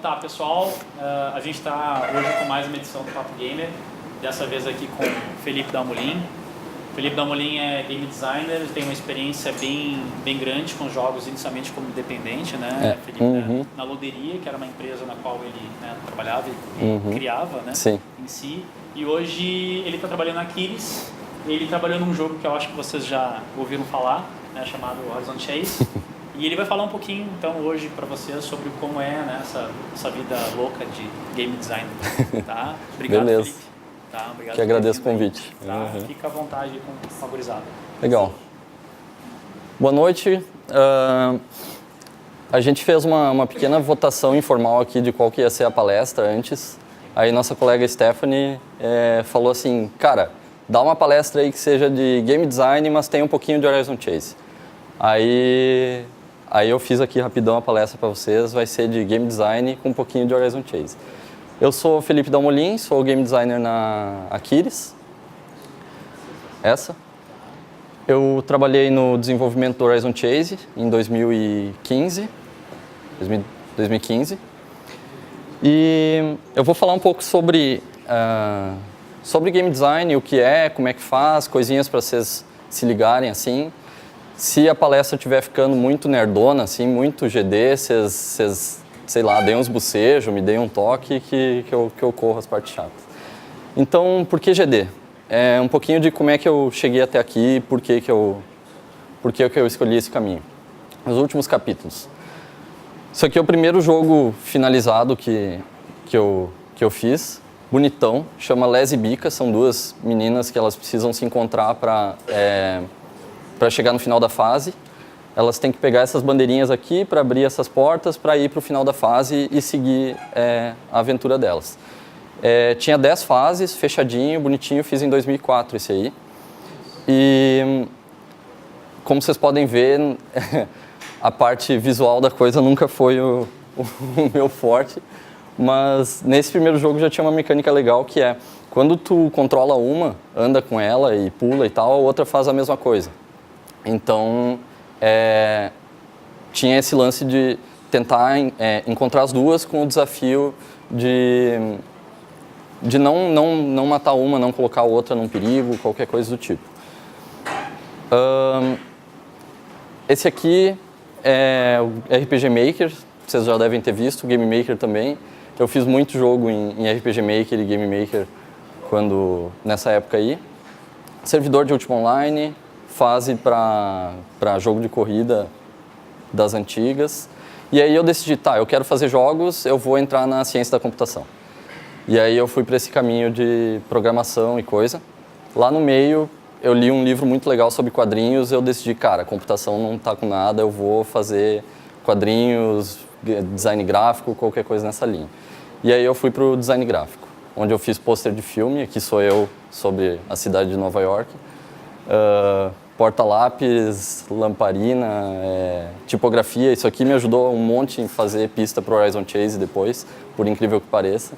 tá, pessoal, a gente está hoje com mais uma edição do Papo Gamer, dessa vez aqui com o Felipe Dalmolin. O Felipe Dalmolin é game designer, tem uma experiência bem grande com jogos, inicialmente como independente, né? Felipe, na Loderia, que era uma empresa na qual ele trabalhava e criava, né? Sim. Em si. E hoje ele está trabalhando na Aquiles. Ele trabalhou num jogo que eu acho que vocês já ouviram falar, né? Chamado Horizon Chase. E ele vai falar um pouquinho, então, hoje para vocês sobre como é, né, essa vida louca de game design, tá? Obrigado, Beleza. Felipe. Tá, obrigado. Que agradeço o convite. Tá? Fica à vontade com a gurizada. Legal. Boa noite. A gente fez uma pequena votação informal aqui de qual que ia ser a palestra antes. Aí nossa colega Stephanie falou assim, cara, dá uma palestra aí que seja de game design, mas tem um pouquinho de Horizon Chase. Aí eu fiz aqui rapidão a palestra para vocês, vai ser de game design com um pouquinho de Horizon Chase. Eu sou o Felipe Dalmolin, sou game designer na Aquiles. Eu trabalhei no desenvolvimento do Horizon Chase em 2015. E eu vou falar um pouco sobre game design, o que é, como é que faz, coisinhas para vocês se ligarem assim. Se a palestra estiver ficando muito nerdona, assim, muito GD, vocês, sei lá, deem uns bocejos, me deem um toque que eu corro as partes chatas. Então, por que GD? Um pouquinho de como é que eu cheguei até aqui, por que eu escolhi esse caminho. Os últimos capítulos. Isso aqui é o primeiro jogo finalizado que eu fiz, bonitão, chama Les e Bica, são duas meninas que elas precisam se encontrar para chegar no final da fase. Elas têm que pegar essas bandeirinhas aqui para abrir essas portas para ir para o final da fase e seguir a aventura delas. Tinha 10 fases, fechadinho, bonitinho, fiz em 2004 esse aí. E como vocês podem ver, a parte visual da coisa nunca foi o meu forte, mas nesse primeiro jogo já tinha uma mecânica legal que quando tu controla uma, anda com ela e pula e tal, a outra faz a mesma coisa. Então, tinha esse lance de tentar encontrar as duas com o desafio de não matar uma, não colocar a outra num perigo, qualquer coisa do tipo. Esse aqui é o RPG Maker, vocês já devem ter visto, o Game Maker também. Eu fiz muito jogo em RPG Maker e Game Maker nessa época aí. Servidor de Ultima Online, fase para jogo de corrida das antigas. E aí eu decidi, eu quero fazer jogos, eu vou entrar na ciência da computação. E aí eu fui para esse caminho de programação e coisa. Lá no meio, eu li um livro muito legal sobre quadrinhos, eu decidi, cara, computação não tá com nada, eu vou fazer quadrinhos, design gráfico, qualquer coisa nessa linha. E aí eu fui pro design gráfico, onde eu fiz pôster de filme, aqui sou eu, sobre a cidade de Nova York. Porta-lápis, lamparina, tipografia, isso aqui me ajudou um monte em fazer pista pro Horizon Chase depois, por incrível que pareça.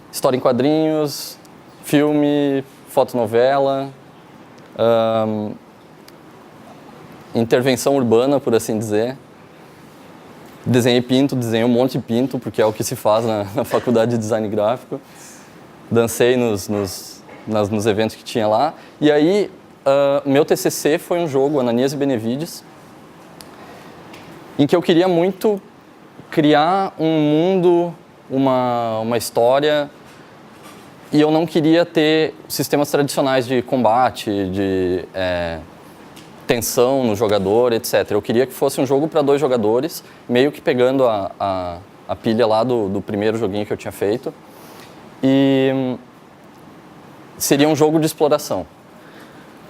História em quadrinhos, filme, fotonovela, intervenção urbana, por assim dizer. Desenhei um monte de pinto, porque é o que se faz na faculdade de design gráfico. Dancei nos eventos que tinha lá. E aí, meu TCC foi um jogo, Ananias e Benevides, em que eu queria muito criar um mundo, uma história, e eu não queria ter sistemas tradicionais de combate, de tensão no jogador, etc. Eu queria que fosse um jogo para 2 jogadores, meio que pegando a pilha lá do primeiro joguinho que eu tinha feito. E seria um jogo de exploração.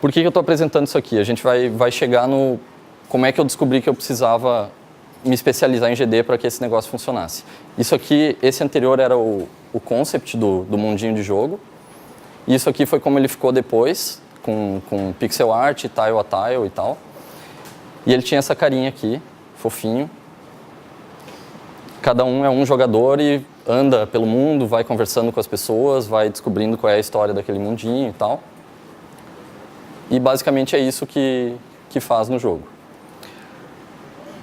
Por que eu estou apresentando isso aqui? A gente vai chegar no como é que eu descobri que eu precisava me especializar em GD para que esse negócio funcionasse. Isso aqui, esse anterior era o concept do mundinho de jogo. E isso aqui foi como ele ficou depois, com pixel art, tile a tile e tal. E ele tinha essa carinha aqui, fofinho. Cada um é um jogador e anda pelo mundo, vai conversando com as pessoas, vai descobrindo qual é a história daquele mundinho e tal. E basicamente é isso que faz no jogo.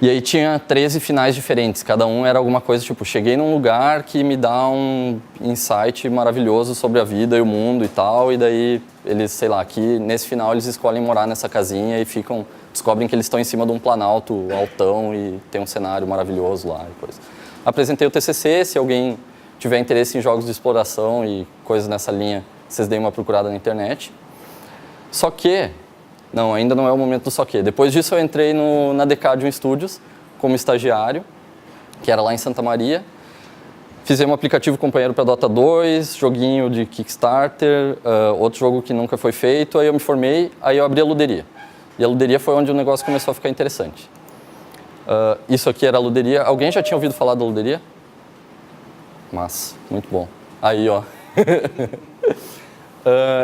E aí tinha 13 finais diferentes, cada um era alguma coisa, tipo, cheguei num lugar que me dá um insight maravilhoso sobre a vida e o mundo e tal, e daí eles, sei lá, aqui nesse final eles escolhem morar nessa casinha e descobrem que eles estão em cima de um planalto altão e tem um cenário maravilhoso lá e coisa. Apresentei o TCC, se alguém tiver interesse em jogos de exploração e coisas nessa linha, vocês deem uma procurada na internet. Só que, não, ainda não é o momento do só que. Depois disso eu entrei na Decadium Studios como estagiário, que era lá em Santa Maria. Fizemos um aplicativo companheiro para Dota 2, joguinho de Kickstarter, outro jogo que nunca foi feito. Aí eu me formei, aí eu abri a Luderia. E a Luderia foi onde o negócio começou a ficar interessante. Isso aqui era a Luderia. Alguém já tinha ouvido falar da Luderia? Massa, muito bom. Aí, ó.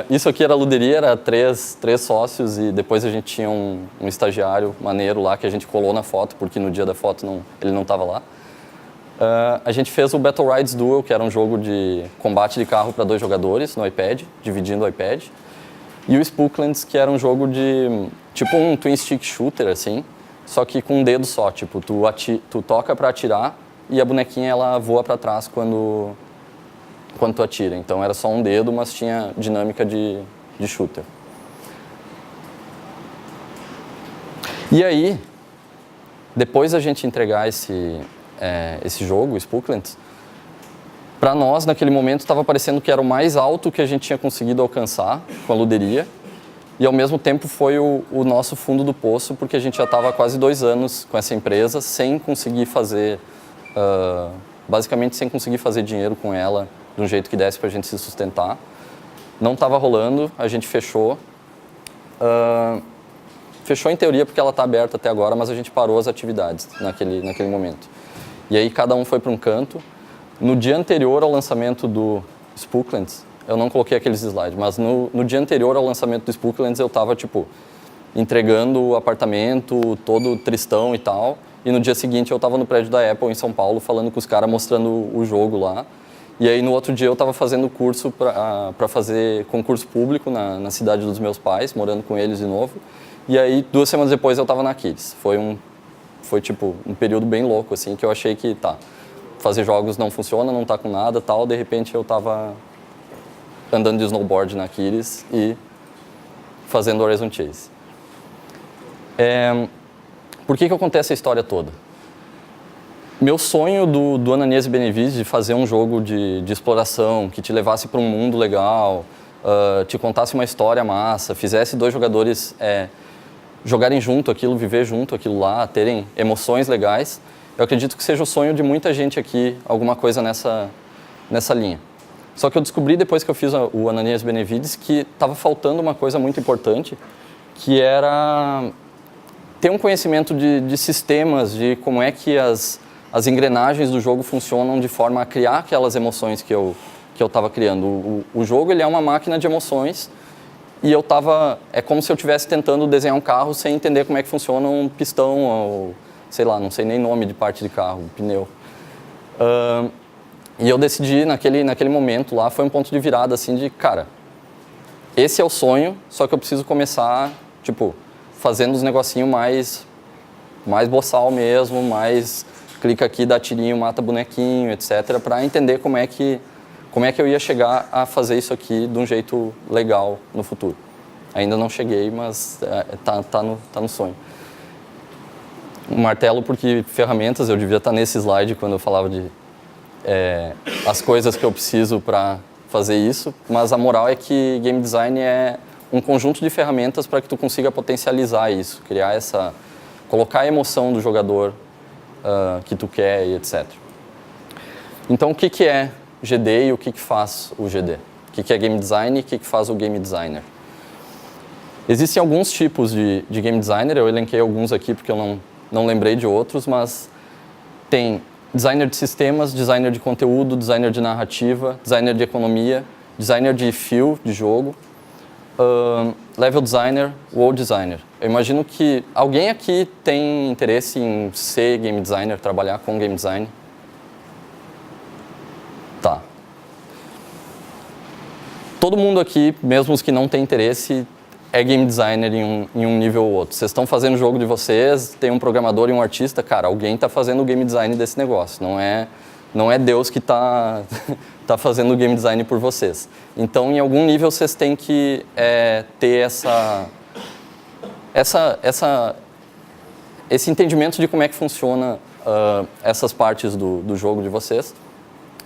Isso aqui era a Luderia, era três sócios e depois a gente tinha um estagiário maneiro lá que a gente colou na foto, porque no dia da foto ele não estava lá. A gente fez o Battle Rides Duel, que era um jogo de combate de carro para 2 jogadores no iPad, dividindo o iPad. E o Spooklands, que era um jogo de tipo um twin stick shooter, assim, só que com um dedo só. Tipo, tu toca para atirar e a bonequinha ela voa para trás quando tu atira. Então era só um dedo, mas tinha dinâmica de shooter. E aí, depois da gente entregar esse jogo, o Spooklands, para nós, naquele momento, estava parecendo que era o mais alto que a gente tinha conseguido alcançar com a Luderia. E, ao mesmo tempo, foi o nosso fundo do poço, porque a gente já estava há quase 2 anos com essa empresa, sem conseguir fazer... basicamente, sem conseguir fazer dinheiro com ela de um jeito que desse para a gente se sustentar. Não estava rolando, a gente fechou. Fechou em teoria porque ela está aberta até agora, mas a gente parou as atividades naquele momento. E aí cada um foi para um canto. No dia anterior ao lançamento do Spooklands, eu não coloquei aqueles slides, mas no dia anterior ao lançamento do Spooklands eu estava, tipo, entregando o apartamento, todo tristão e tal. E no dia seguinte eu estava no prédio da Apple em São Paulo, falando com os caras, mostrando o jogo lá. E aí no outro dia eu estava fazendo curso para fazer concurso público na cidade dos meus pais, morando com eles de novo. E aí 2 semanas depois eu estava na Kids. Foi tipo um período bem louco, assim, que eu achei que, fazer jogos não funciona, não tá com nada, tal. De repente eu estava andando de snowboard na Kids e fazendo Horizon Chase. Por que eu contei essa história toda? Meu sonho do Ananias e Benevides de fazer um jogo de exploração que te levasse para um mundo legal, te contasse uma história massa, fizesse 2 jogadores jogarem junto aquilo, viver junto aquilo lá, terem emoções legais, eu acredito que seja o sonho de muita gente aqui, alguma coisa nessa linha. Só que eu descobri depois que eu fiz o Ananias e Benevides que estava faltando uma coisa muito importante, que era ter um conhecimento de sistemas, de como é que as engrenagens do jogo funcionam de forma a criar aquelas emoções que eu estava criando. O jogo ele é uma máquina de emoções e é como se eu estivesse tentando desenhar um carro sem entender como é que funciona um pistão ou, sei lá, não sei nem nome de parte de carro, pneu. E eu decidi, naquele momento lá, foi um ponto de virada, assim, de, cara, esse é o sonho, só que eu preciso começar, tipo, fazendo os negocinhos mais boçal mesmo, mais clica aqui, dá tirinho, mata bonequinho, etc., para entender como é que eu ia chegar a fazer isso aqui de um jeito legal no futuro. Ainda não cheguei, mas tá no sonho. Um martelo porque ferramentas, eu devia estar nesse slide quando eu falava de as coisas que eu preciso para fazer isso, mas a moral é que game design é um conjunto de ferramentas para que tu consiga potencializar isso, colocar a emoção do jogador que tu quer e etc. Então, o que é GD e o que faz o GD? O que é game design e o que faz o game designer? Existem alguns tipos de game designer, eu elenquei alguns aqui porque eu não lembrei de outros, mas tem designer de sistemas, designer de conteúdo, designer de narrativa, designer de economia, designer de feel, de jogo, level designer, world designer. Eu imagino que alguém aqui tem interesse em ser game designer, trabalhar com game design? Tá. Todo mundo aqui, mesmo os que não têm interesse, é game designer em um nível ou outro. Vocês estão fazendo o jogo de vocês, tem um programador e um artista, cara, alguém está fazendo o game design desse negócio, não é Deus que está tá fazendo o game design por vocês. Então, em algum nível, vocês têm que ter esse entendimento de como é que funciona essas partes do jogo de vocês.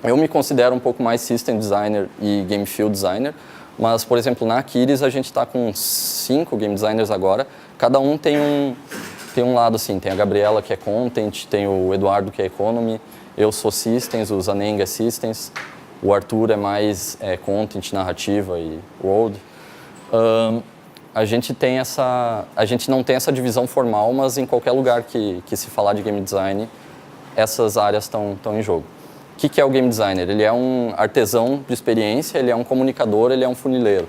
Eu me considero um pouco mais system designer e game field designer, mas, por exemplo, na Aquiles a gente está com 5 game designers agora. Cada um tem um lado assim. Tem a Gabriela, que é content, tem o Eduardo, que é economy, eu sou systems, o Zaneng é systems, o Arthur é mais content, narrativa e world. A gente não tem essa divisão formal, mas em qualquer lugar que se falar de game design, essas áreas estão em jogo. O que é o game designer? Ele é um artesão de experiência, ele é um comunicador, ele é um funileiro.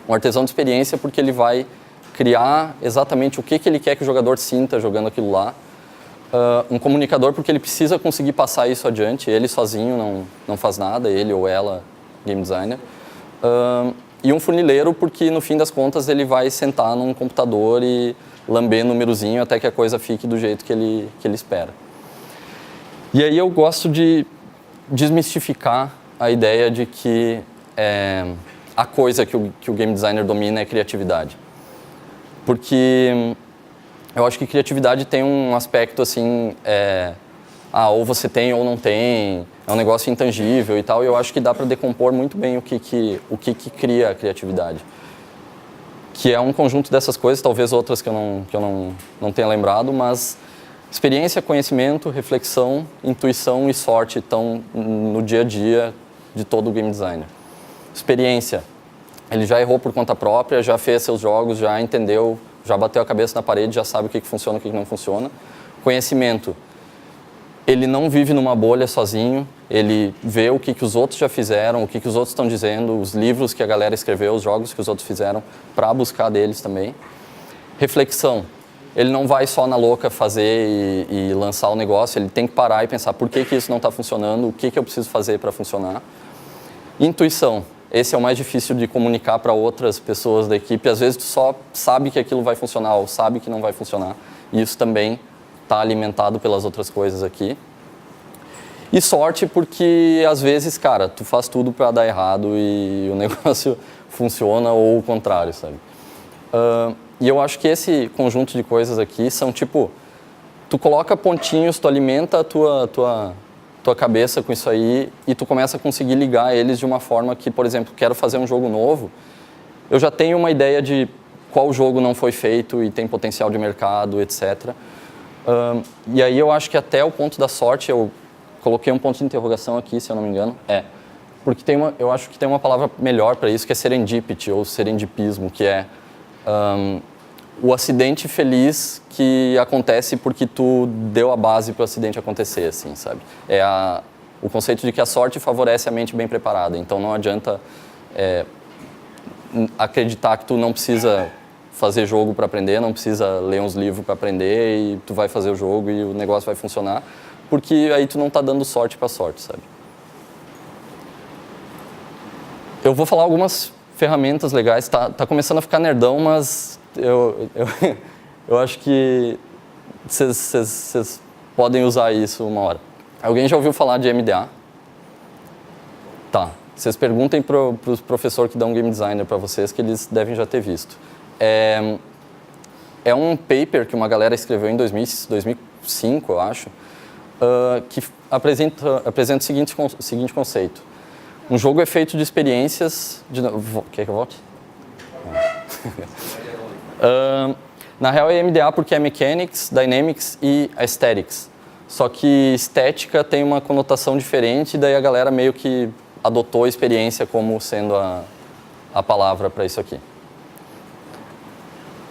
Um artesão de experiência porque ele vai criar exatamente o que ele quer que o jogador sinta jogando aquilo lá. Um comunicador porque ele precisa conseguir passar isso adiante, ele sozinho não faz nada, ele ou ela, game designer. E um funileiro porque, no fim das contas, ele vai sentar num computador e lamber númerozinho até que a coisa fique do jeito que ele espera. E aí eu gosto de desmistificar a ideia de que a coisa que o game designer domina é criatividade. Porque eu acho que criatividade tem um aspecto assim, ou você tem ou não tem, é um negócio intangível e tal, e eu acho que dá para decompor muito bem o que cria a criatividade. Que é um conjunto dessas coisas, talvez outras que eu não tenha lembrado, mas experiência, conhecimento, reflexão, intuição e sorte estão no dia a dia de todo game designer. Experiência, ele já errou por conta própria, já fez seus jogos, já entendeu, já bateu a cabeça na parede, já sabe o que funciona e o que não funciona. Conhecimento, ele não vive numa bolha sozinho, ele vê o que os outros já fizeram, o que os outros estão dizendo, os livros que a galera escreveu, os jogos que os outros fizeram, para buscar deles também. Reflexão, ele não vai só na louca fazer e lançar o negócio, ele tem que parar e pensar por que isso não está funcionando, o que eu preciso fazer para funcionar. Intuição, esse é o mais difícil de comunicar para outras pessoas da equipe, às vezes tu só sabe que aquilo vai funcionar ou sabe que não vai funcionar, e isso também está alimentado pelas outras coisas aqui. E sorte porque, às vezes, cara, tu faz tudo para dar errado e o negócio funciona ou o contrário, sabe? E eu acho que esse conjunto de coisas aqui são tipo, tu coloca pontinhos, tu alimenta a tua cabeça com isso aí e tu começa a conseguir ligar eles de uma forma que, por exemplo, quero fazer um jogo novo, eu já tenho uma ideia de qual jogo não foi feito e tem potencial de mercado, etc. E aí eu acho que até o ponto da sorte, eu coloquei um ponto de interrogação aqui, se eu não me engano, porque eu acho que tem uma palavra melhor para isso, que é serendipity ou serendipismo, que é o acidente feliz que acontece porque tu deu a base para o acidente acontecer, assim, sabe? O conceito de que a sorte favorece a mente bem preparada, então não adianta acreditar que tu não precisa fazer jogo para aprender, não precisa ler uns livros para aprender e tu vai fazer o jogo e o negócio vai funcionar, porque aí tu não tá dando sorte para sorte, sabe? Eu vou falar algumas ferramentas legais, tá começando a ficar nerdão, mas eu acho que vocês podem usar isso uma hora. Alguém já ouviu falar de MDA? Tá, vocês perguntem para os professores que dão game designer para vocês, que eles devem já ter visto. É um paper que uma galera escreveu em 2005, eu acho, que apresenta o seguinte conceito. Um jogo é feito de experiências... Quer que eu volte? Na real é MDA porque é Mechanics, Dynamics e Aesthetics. Só que estética tem uma conotação diferente, daí a galera meio que adotou a experiência como sendo a palavra para isso aqui.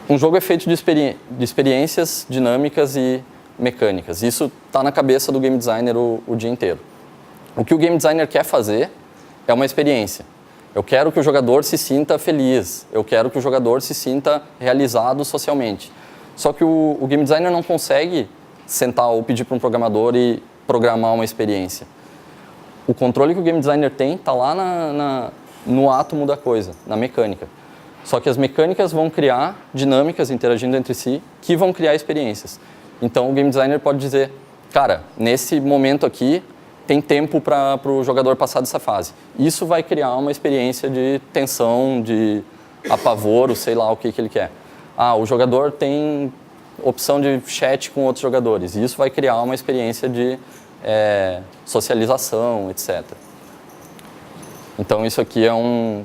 Um jogo é feito de experiências dinâmicas e mecânicas. Isso está na cabeça do game designer o dia inteiro. O que o game designer quer fazer é uma experiência. Eu quero que o jogador se sinta feliz. Eu quero que o jogador se sinta realizado socialmente. Só que o game designer não consegue sentar ou pedir para um programador e programar uma experiência. O controle que o game designer tem está lá no átomo da coisa, na mecânica. Só que as mecânicas vão criar dinâmicas interagindo entre si que vão criar experiências. Então o game designer pode dizer, cara, nesse momento aqui tem tempo para o jogador passar dessa fase. Isso vai criar uma experiência de tensão, de apavoro, sei lá o que ele quer. O jogador tem opção de chat com outros jogadores. Isso vai criar uma experiência de socialização, etc. Então isso aqui é um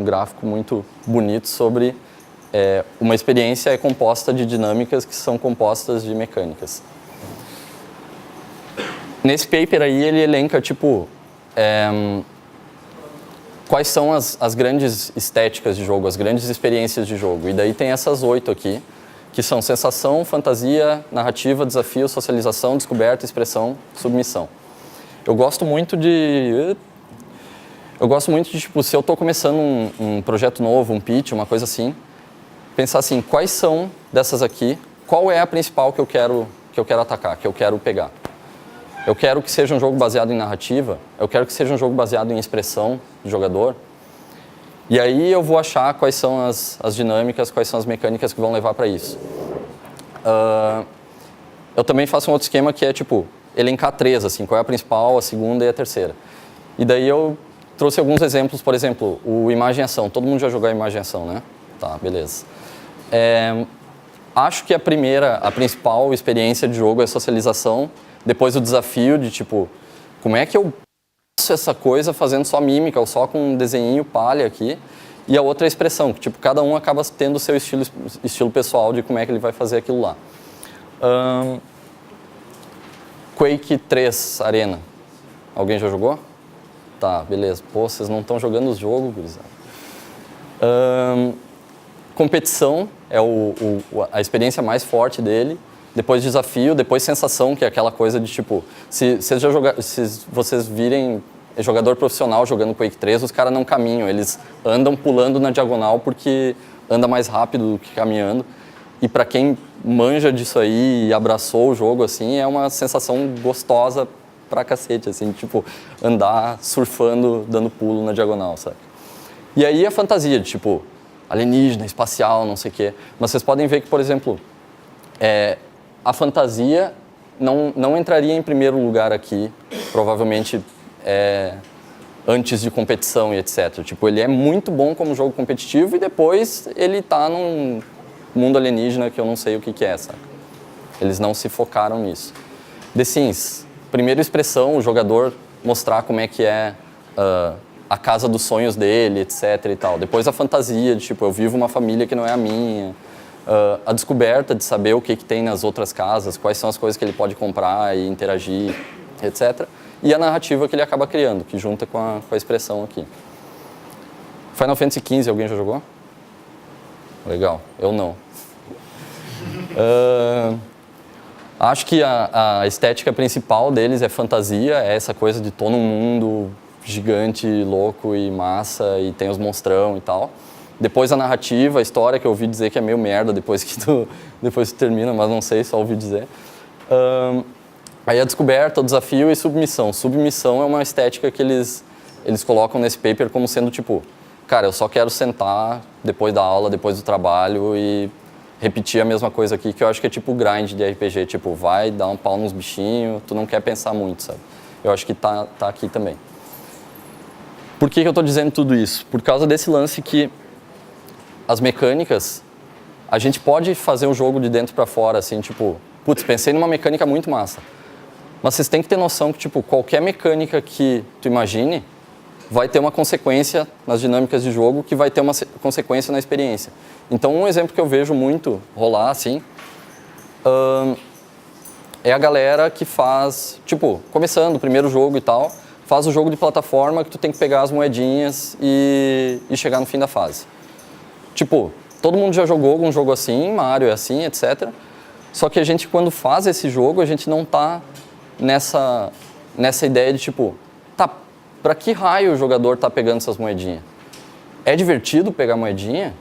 gráfico muito bonito sobre uma experiência é composta de dinâmicas que são compostas de mecânicas. Nesse paper aí ele elenca tipo quais são as grandes estéticas de jogo, as grandes experiências de jogo. E daí tem essas 8 aqui, que são sensação, fantasia, narrativa, desafio, socialização, descoberta, expressão, submissão. Eu gosto muito de, tipo, se eu estou começando um projeto novo, um pitch, uma coisa assim, pensar assim, quais são dessas aqui, qual é a principal que eu quero atacar, que eu quero pegar. Eu quero que seja um jogo baseado em narrativa, eu quero que seja um jogo baseado em expressão do jogador, e aí eu vou achar quais são as dinâmicas, quais são as mecânicas que vão levar para isso. Eu também faço um outro esquema que é tipo, elencar 3, assim, qual é a principal, a segunda e a terceira. E daí eu trouxe alguns exemplos, por exemplo, o imagem-ação. Todo mundo já jogou imagem-ação, né? Tá, beleza. Acho que a principal experiência de jogo é socialização, depois o desafio de tipo, como é que eu faço essa coisa fazendo só mímica ou só com um desenho palha aqui, e a outra é a expressão, que tipo, cada um acaba tendo o seu estilo pessoal de como é que ele vai fazer aquilo lá. Quake 3 Arena. Alguém já jogou? Tá, beleza. Pô, vocês não estão jogando os jogos, gurizada. Competição é a experiência mais forte dele. Depois desafio, depois sensação, que é aquela coisa de tipo... Se vocês virem jogador profissional jogando Quake 3, os caras não caminham. Eles andam pulando na diagonal porque anda mais rápido do que caminhando. E para quem manja disso aí e abraçou o jogo, assim, é uma sensação gostosa pra cacete, assim, tipo, andar surfando, dando pulo na diagonal, sabe? E aí a fantasia de, tipo, alienígena, espacial, não sei o quê. Mas vocês podem ver que, por exemplo, a fantasia não entraria em primeiro lugar aqui, provavelmente antes de competição e etc. Tipo, ele é muito bom como jogo competitivo e depois ele tá num mundo alienígena que eu não sei o que é, sabe? Eles não se focaram nisso. The Sims, primeira expressão, o jogador mostrar como é que é a casa dos sonhos dele, etc e tal. Depois a fantasia de, tipo, eu vivo uma família que não é a minha. A descoberta de saber o que tem nas outras casas, quais são as coisas que ele pode comprar e interagir, etc. E a narrativa que ele acaba criando, que junta com a expressão aqui. Final Fantasy XV, alguém já jogou? Legal, eu não. Acho que a estética principal deles é fantasia, é essa coisa de tô num mundo gigante, louco e massa, e tem os monstrão e tal. Depois a narrativa, a história, que eu ouvi dizer que é meio merda depois que tu termina, mas não sei, só ouvi dizer. Aí a descoberta, o desafio e submissão. Submissão é uma estética que eles colocam nesse paper como sendo tipo, cara, eu só quero sentar depois da aula, depois do trabalho e repetir a mesma coisa aqui, que eu acho que é tipo grind de RPG, tipo, vai dar um pau nos bichinhos, tu não quer pensar muito, sabe? Eu acho que tá aqui também. Por que eu tô dizendo tudo isso? Por causa desse lance que as mecânicas, a gente pode fazer um jogo de dentro para fora, assim, tipo, putz, pensei numa mecânica muito massa. Mas vocês têm que ter noção que, tipo, qualquer mecânica que tu imagine vai ter uma consequência nas dinâmicas de jogo que vai ter uma consequência na experiência. Então, um exemplo que eu vejo muito rolar, assim, é a galera que faz, tipo, começando o primeiro jogo e tal, faz o jogo de plataforma que tu tem que pegar as moedinhas e chegar no fim da fase. Tipo, todo mundo já jogou algum jogo assim, Mario é assim, etc. Só que a gente, quando faz esse jogo, a gente não tá nessa ideia de tipo, tá, pra que raio o jogador tá pegando essas moedinhas? É divertido pegar moedinha?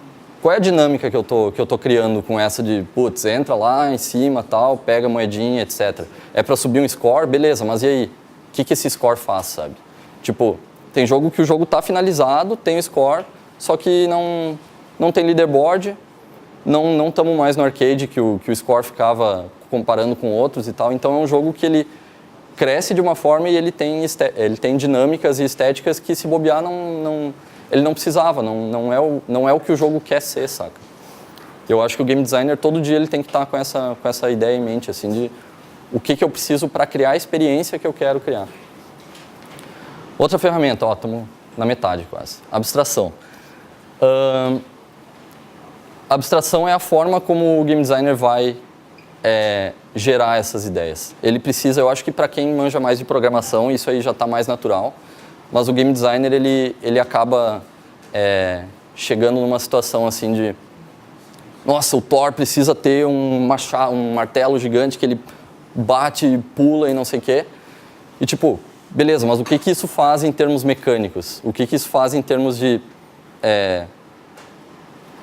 Qual é a dinâmica que eu tô criando com essa de, putz, entra lá em cima, tal, pega a moedinha, etc. É pra subir um score? Beleza, mas e aí? O que esse score faz, sabe? Tipo, tem jogo que o jogo tá finalizado, tem o score, só que não tem leaderboard, não estamos mais no arcade que o score ficava comparando com outros e tal. Então é um jogo que ele cresce de uma forma e ele tem dinâmicas e estéticas que, se bobear, ele não precisava, não é o que o jogo quer ser, saca? Eu acho que o game designer, todo dia, ele tem que estar com essa ideia em mente, assim, de o que eu preciso para criar a experiência que eu quero criar. Outra ferramenta, estamos na metade quase, abstração. Abstração é a forma como o game designer vai gerar essas ideias. Ele precisa, eu acho que para quem manja mais de programação, isso aí já está mais natural, mas o game designer, ele acaba chegando numa situação assim de, nossa, o Thor precisa ter um martelo gigante que ele bate, pula e não sei o quê. E tipo, beleza, mas o que isso faz em termos mecânicos? O que isso faz em termos de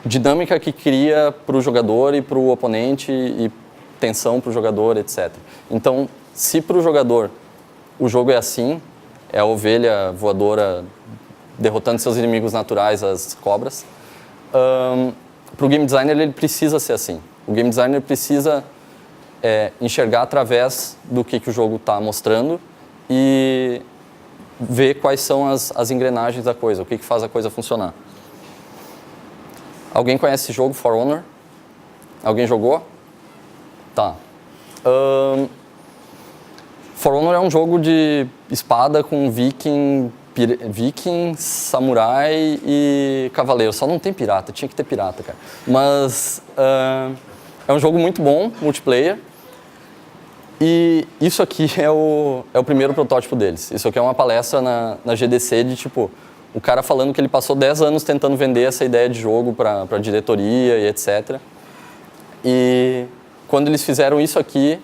dinâmica que cria para o jogador e para o oponente e tensão para o jogador, etc. Então, se para o jogador o jogo é assim, é a ovelha voadora derrotando seus inimigos naturais, as cobras, para o game designer ele precisa ser assim. O game designer precisa enxergar através do que o jogo está mostrando e ver quais são as engrenagens da coisa, o que faz a coisa funcionar. Alguém conhece esse jogo, For Honor? Alguém jogou? Tá. For Honor é um jogo de espada com viking, samurai e cavaleiro. Só não tem pirata, tinha que ter pirata, cara. Mas é um jogo muito bom, multiplayer. E isso aqui é o primeiro protótipo deles. Isso aqui é uma palestra na GDC de tipo, o cara falando que ele passou 10 anos tentando vender essa ideia de jogo para a diretoria e etc. E quando eles fizeram isso aqui,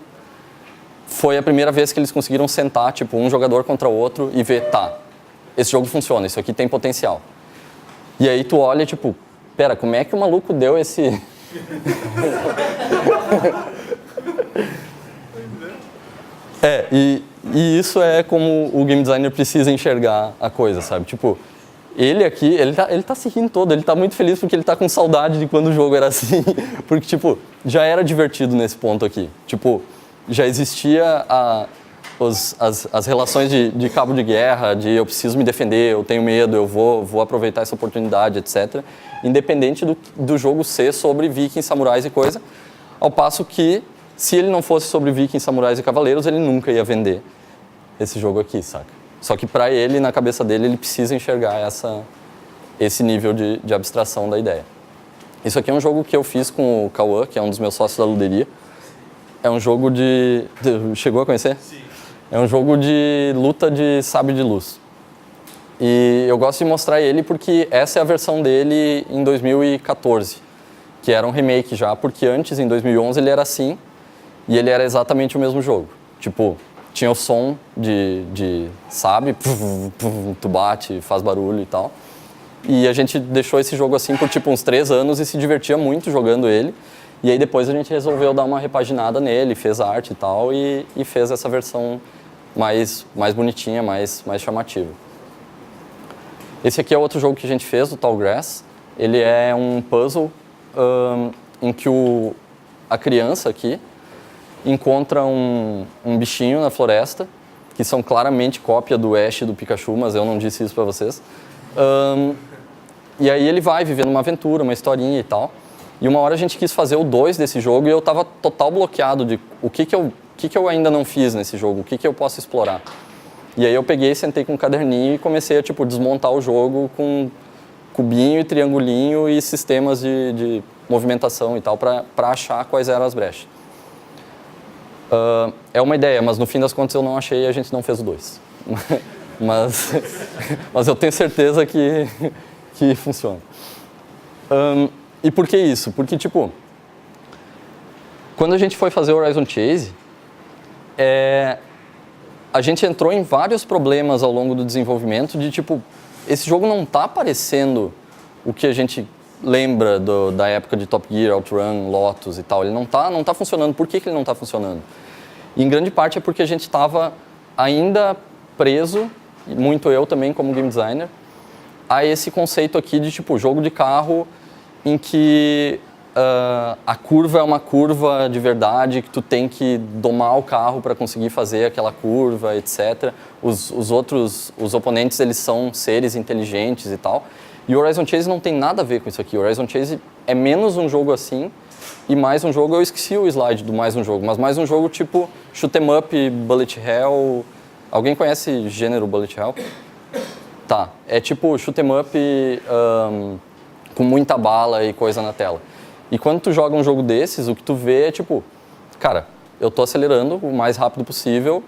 foi a primeira vez que eles conseguiram sentar, tipo, um jogador contra o outro e ver, tá, esse jogo funciona, isso aqui tem potencial. E aí tu olha, tipo, pera, como é que o maluco deu esse... E isso é como o game designer precisa enxergar a coisa, sabe? Tipo, ele aqui, ele tá se rindo todo, ele tá muito feliz porque ele tá com saudade de quando o jogo era assim. Porque, tipo, já era divertido nesse ponto aqui. Tipo, já existia as relações de cabo de guerra, de eu preciso me defender, eu tenho medo, eu vou aproveitar essa oportunidade, etc. Independente do jogo ser sobre vikings, samurais e coisa. Ao passo que, se ele não fosse sobre vikings, samurais e cavaleiros, ele nunca ia vender esse jogo aqui, saca? Só que para ele, na cabeça dele, ele precisa enxergar esse nível de abstração da ideia. Isso aqui é um jogo que eu fiz com o Cauã, que é um dos meus sócios da luderia. É um jogo Chegou a conhecer? Sim. É um jogo de luta de sabre de luz. E eu gosto de mostrar ele porque essa é a versão dele em 2014, que era um remake já, porque antes, em 2011, ele era assim, e ele era exatamente o mesmo jogo. Tipo, tinha o som de sabre, tu bate, faz barulho e tal. E a gente deixou esse jogo assim por tipo uns 3 anos e se divertia muito jogando ele. E aí depois a gente resolveu dar uma repaginada nele, fez a arte e tal, e fez essa versão mais bonitinha, mais chamativa. Esse aqui é outro jogo que a gente fez, do Tall Grass. Ele é um puzzle em que a criança aqui encontra um bichinho na floresta, que são claramente cópia do Ash e do Pikachu, mas eu não disse isso pra vocês. E aí ele vai vivendo uma aventura, uma historinha e tal. E uma hora a gente quis fazer o 2 desse jogo e eu tava total bloqueado de o que eu ainda não fiz nesse jogo, o que eu posso explorar. E aí eu peguei, sentei com um caderninho e comecei a tipo, desmontar o jogo com cubinho e triangulinho e sistemas de movimentação e tal para achar quais eram as brechas. É uma ideia, mas no fim das contas eu não achei e a gente não fez o 2. mas eu tenho certeza que funciona. E por que isso? Porque, tipo, quando a gente foi fazer o Horizon Chase, a gente entrou em vários problemas ao longo do desenvolvimento de, tipo, esse jogo não tá parecendo o que a gente lembra da época de Top Gear, OutRun, Lotus e tal. Ele não tá funcionando. Por que ele não tá funcionando? E em grande parte é porque a gente estava ainda preso, muito eu também como game designer, a esse conceito aqui de, tipo, jogo de carro em que a curva é uma curva de verdade, que tu tem que domar o carro para conseguir fazer aquela curva, etc. Os oponentes, eles são seres inteligentes e tal. E o Horizon Chase não tem nada a ver com isso aqui. O Horizon Chase é menos um jogo assim e mais um jogo, eu esqueci o slide do mais um jogo, mas mais um jogo tipo shoot 'em up, bullet hell. Alguém conhece gênero bullet hell? Tá, é tipo shoot 'em up com muita bala e coisa na tela. E quando tu joga um jogo desses, o que tu vê é tipo, cara, eu tô acelerando o mais rápido possível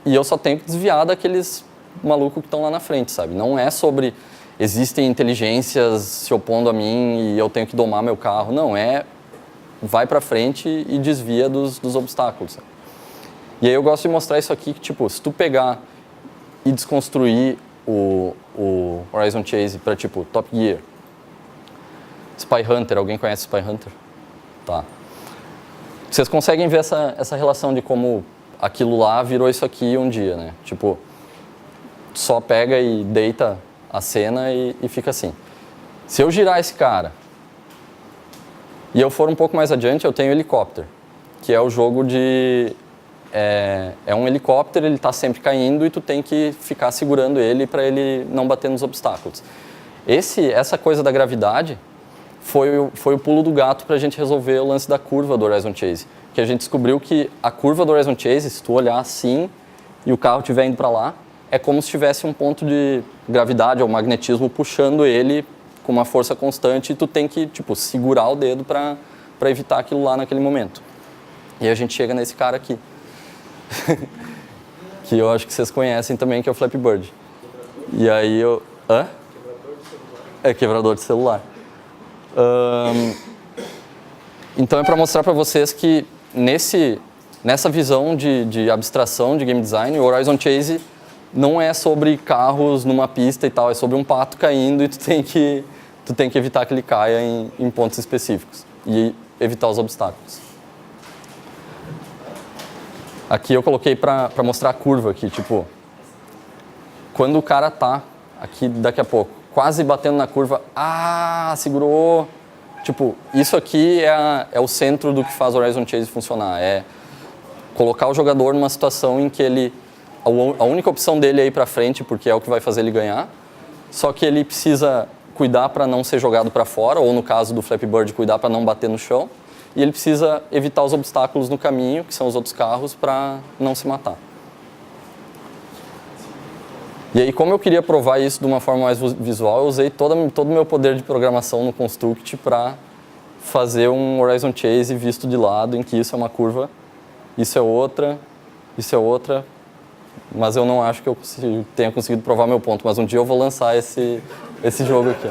e eu só tenho que desviar daqueles malucos que estão lá na frente, sabe? Não é sobre existem inteligências se opondo a mim e eu tenho que domar meu carro. Não, vai pra frente e desvia dos obstáculos. Sabe? E aí eu gosto de mostrar isso aqui, que tipo, se tu pegar e desconstruir o Horizon Chase pra tipo Top Gear, Spy Hunter, alguém conhece Spy Hunter? Tá. Vocês conseguem ver essa relação de como aquilo lá virou isso aqui um dia, né? Tipo, só pega e deita a cena e fica assim. Se eu girar esse cara e eu for um pouco mais adiante, eu tenho Helicopter, que é o jogo de... É um helicóptero, ele está sempre caindo e tu tem que ficar segurando ele para ele não bater nos obstáculos. Essa coisa da gravidade foi o pulo do gato para a gente resolver o lance da curva do Horizon Chase. Que a gente descobriu que a curva do Horizon Chase, se tu olhar assim e o carro estiver indo para lá, é como se tivesse um ponto de gravidade ou magnetismo puxando ele com uma força constante e tu tem que tipo, segurar o dedo para evitar aquilo lá naquele momento. E a gente chega nesse cara aqui, que eu acho que vocês conhecem também, que é o Flappy Bird. E aí eu... Hã? É quebrador de celular. Então é para mostrar para vocês que nessa visão de abstração de game design, o Horizon Chase não é sobre carros numa pista e tal, é sobre um pato caindo e tu tem que evitar que ele caia em pontos específicos e evitar os obstáculos. Aqui eu coloquei para mostrar a curva aqui, tipo, quando o cara tá aqui daqui a pouco, quase batendo na curva, segurou. Tipo, isso aqui é o centro do que faz o Horizon Chase funcionar. É colocar o jogador numa situação em que a única opção dele é ir pra frente, porque é o que vai fazer ele ganhar. Só que ele precisa cuidar para não ser jogado para fora, ou no caso do Flappy Bird, cuidar para não bater no chão. E ele precisa evitar os obstáculos no caminho, que são os outros carros, para não se matar. E aí, como eu queria provar isso de uma forma mais visual, eu usei todo o meu poder de programação no Construct para fazer um Horizon Chase visto de lado, em que isso é uma curva, isso é outra, mas eu não acho que eu tenha conseguido provar meu ponto, mas um dia eu vou lançar esse jogo aqui.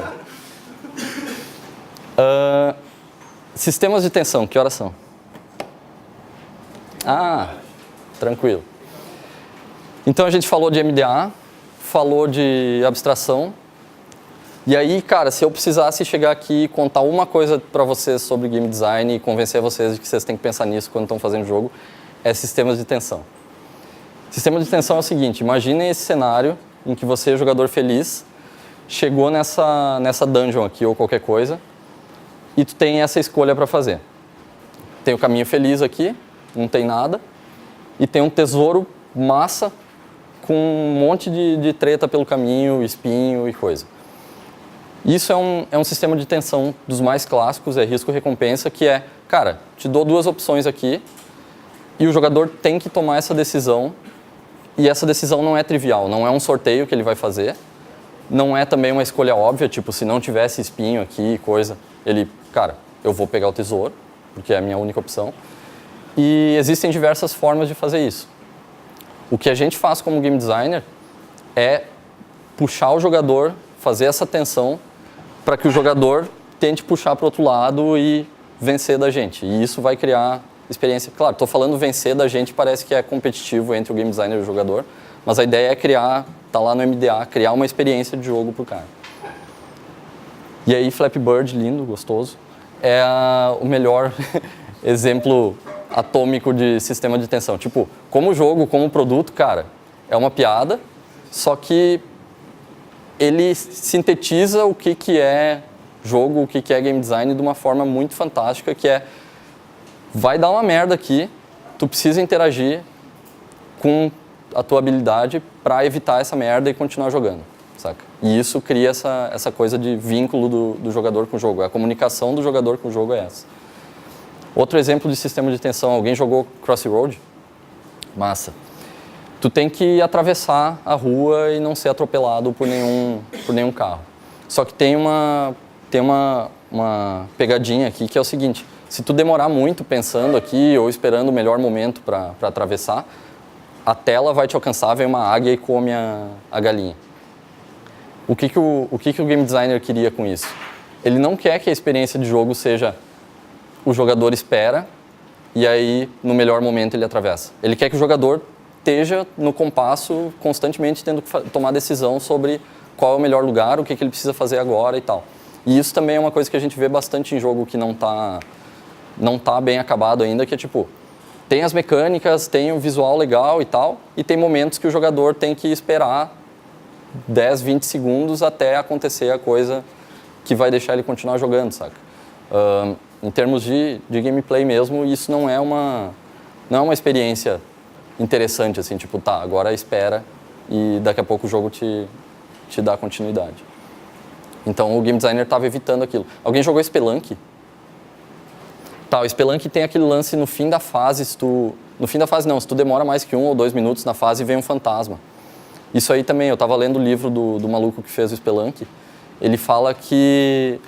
Sistemas de tensão, que horas são? Tranquilo. Então a gente falou de MDA, falou de abstração. E aí, cara, se eu precisasse chegar aqui e contar uma coisa para vocês sobre game design e convencer vocês de que vocês têm que pensar nisso quando estão fazendo jogo, é sistemas de tensão. Sistema de tensão é o seguinte, imaginem esse cenário em que você, jogador feliz, chegou nessa dungeon aqui ou qualquer coisa e tu tem essa escolha para fazer. Tem o caminho feliz aqui, não tem nada, e tem um tesouro massa com um monte de treta pelo caminho, espinho e coisa. Isso é um sistema de tensão dos mais clássicos, é risco-recompensa, que é, cara, te dou duas opções aqui e o jogador tem que tomar essa decisão e essa decisão não é trivial, não é um sorteio que ele vai fazer, não é também uma escolha óbvia, tipo, se não tivesse espinho aqui, coisa, ele, cara, eu vou pegar o tesouro, porque é a minha única opção. E existem diversas formas de fazer isso. O que a gente faz como game designer é puxar o jogador, fazer essa tensão para que o jogador tente puxar para o outro lado e vencer da gente. E isso vai criar experiência. Claro, estou falando vencer da gente, parece que é competitivo entre o game designer e o jogador, mas a ideia é criar, tá lá no MDA, criar uma experiência de jogo pro cara. E aí Flappy Bird, lindo, gostoso, é o melhor exemplo atômico de sistema de tensão. Tipo, como jogo, como produto, cara, é uma piada, só que ele sintetiza o que é jogo o que é game design de uma forma muito fantástica, que é, vai dar uma merda aqui, tu precisa interagir com a tua habilidade para evitar essa merda e continuar jogando, saca? E isso cria essa coisa de vínculo do jogador com o jogo. A comunicação do jogador com o jogo é essa. Outro exemplo de sistema de tensão, alguém jogou Crossroad? Massa. Tu tem que atravessar a rua e não ser atropelado por nenhum carro. Só que tem uma pegadinha aqui que é o seguinte, se tu demorar muito pensando aqui ou esperando o melhor momento para atravessar, a tela vai te alcançar, vem uma águia e come a galinha. O que o game designer queria com isso? Ele não quer que a experiência de jogo seja o jogador espera e aí no melhor momento ele atravessa. Ele quer que o jogador esteja no compasso constantemente tendo que tomar decisão sobre qual é o melhor lugar, o que ele precisa fazer agora e tal. E isso também é uma coisa que a gente vê bastante em jogo que não tá bem acabado ainda, que é tipo, tem as mecânicas, tem o visual legal e tal, e tem momentos que o jogador tem que esperar 10, 20 segundos até acontecer a coisa que vai deixar ele continuar jogando, saca? Em termos de gameplay mesmo, isso não é uma experiência interessante, assim, tipo, tá, agora espera e daqui a pouco o jogo te dá continuidade. Então o game designer estava evitando aquilo. Alguém jogou Spelunk? Tá, o Spelunk tem aquele lance no fim da fase, se tu demora mais que 1 ou 2 minutos na fase, vem um fantasma. Isso aí também, eu estava lendo o livro do maluco que fez o Spelunk, ele fala que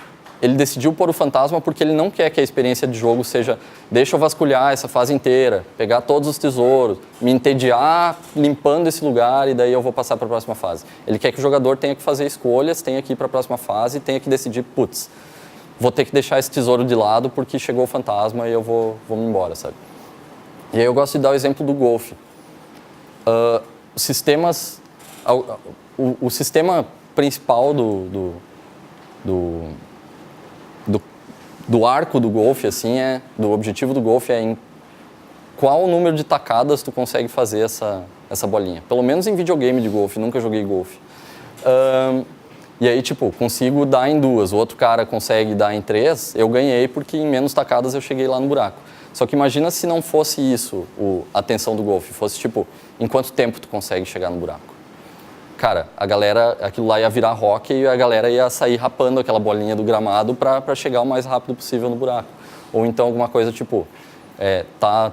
ele decidiu pôr o fantasma porque ele não quer que a experiência de jogo seja deixa eu vasculhar essa fase inteira, pegar todos os tesouros, me entediar limpando esse lugar e daí eu vou passar para a próxima fase. Ele quer que o jogador tenha que fazer escolhas, tenha que ir para a próxima fase, tenha que decidir, putz, vou ter que deixar esse tesouro de lado porque chegou o fantasma e eu vou me embora, sabe? E aí eu gosto de dar o exemplo do golfe. O sistema principal do arco do golfe, assim, do objetivo do golfe é em qual número de tacadas tu consegue fazer essa bolinha. Pelo menos em videogame de golfe, nunca joguei golfe. E aí, tipo, consigo dar em 2, o outro cara consegue dar em 3, eu ganhei porque em menos tacadas eu cheguei lá no buraco. Só que imagina se não fosse isso a tensão do golfe, fosse tipo, em quanto tempo tu consegue chegar no buraco? Cara, a galera, aquilo lá ia virar hockey e a galera ia sair rapando aquela bolinha do gramado para chegar o mais rápido possível no buraco. Ou então alguma coisa tipo,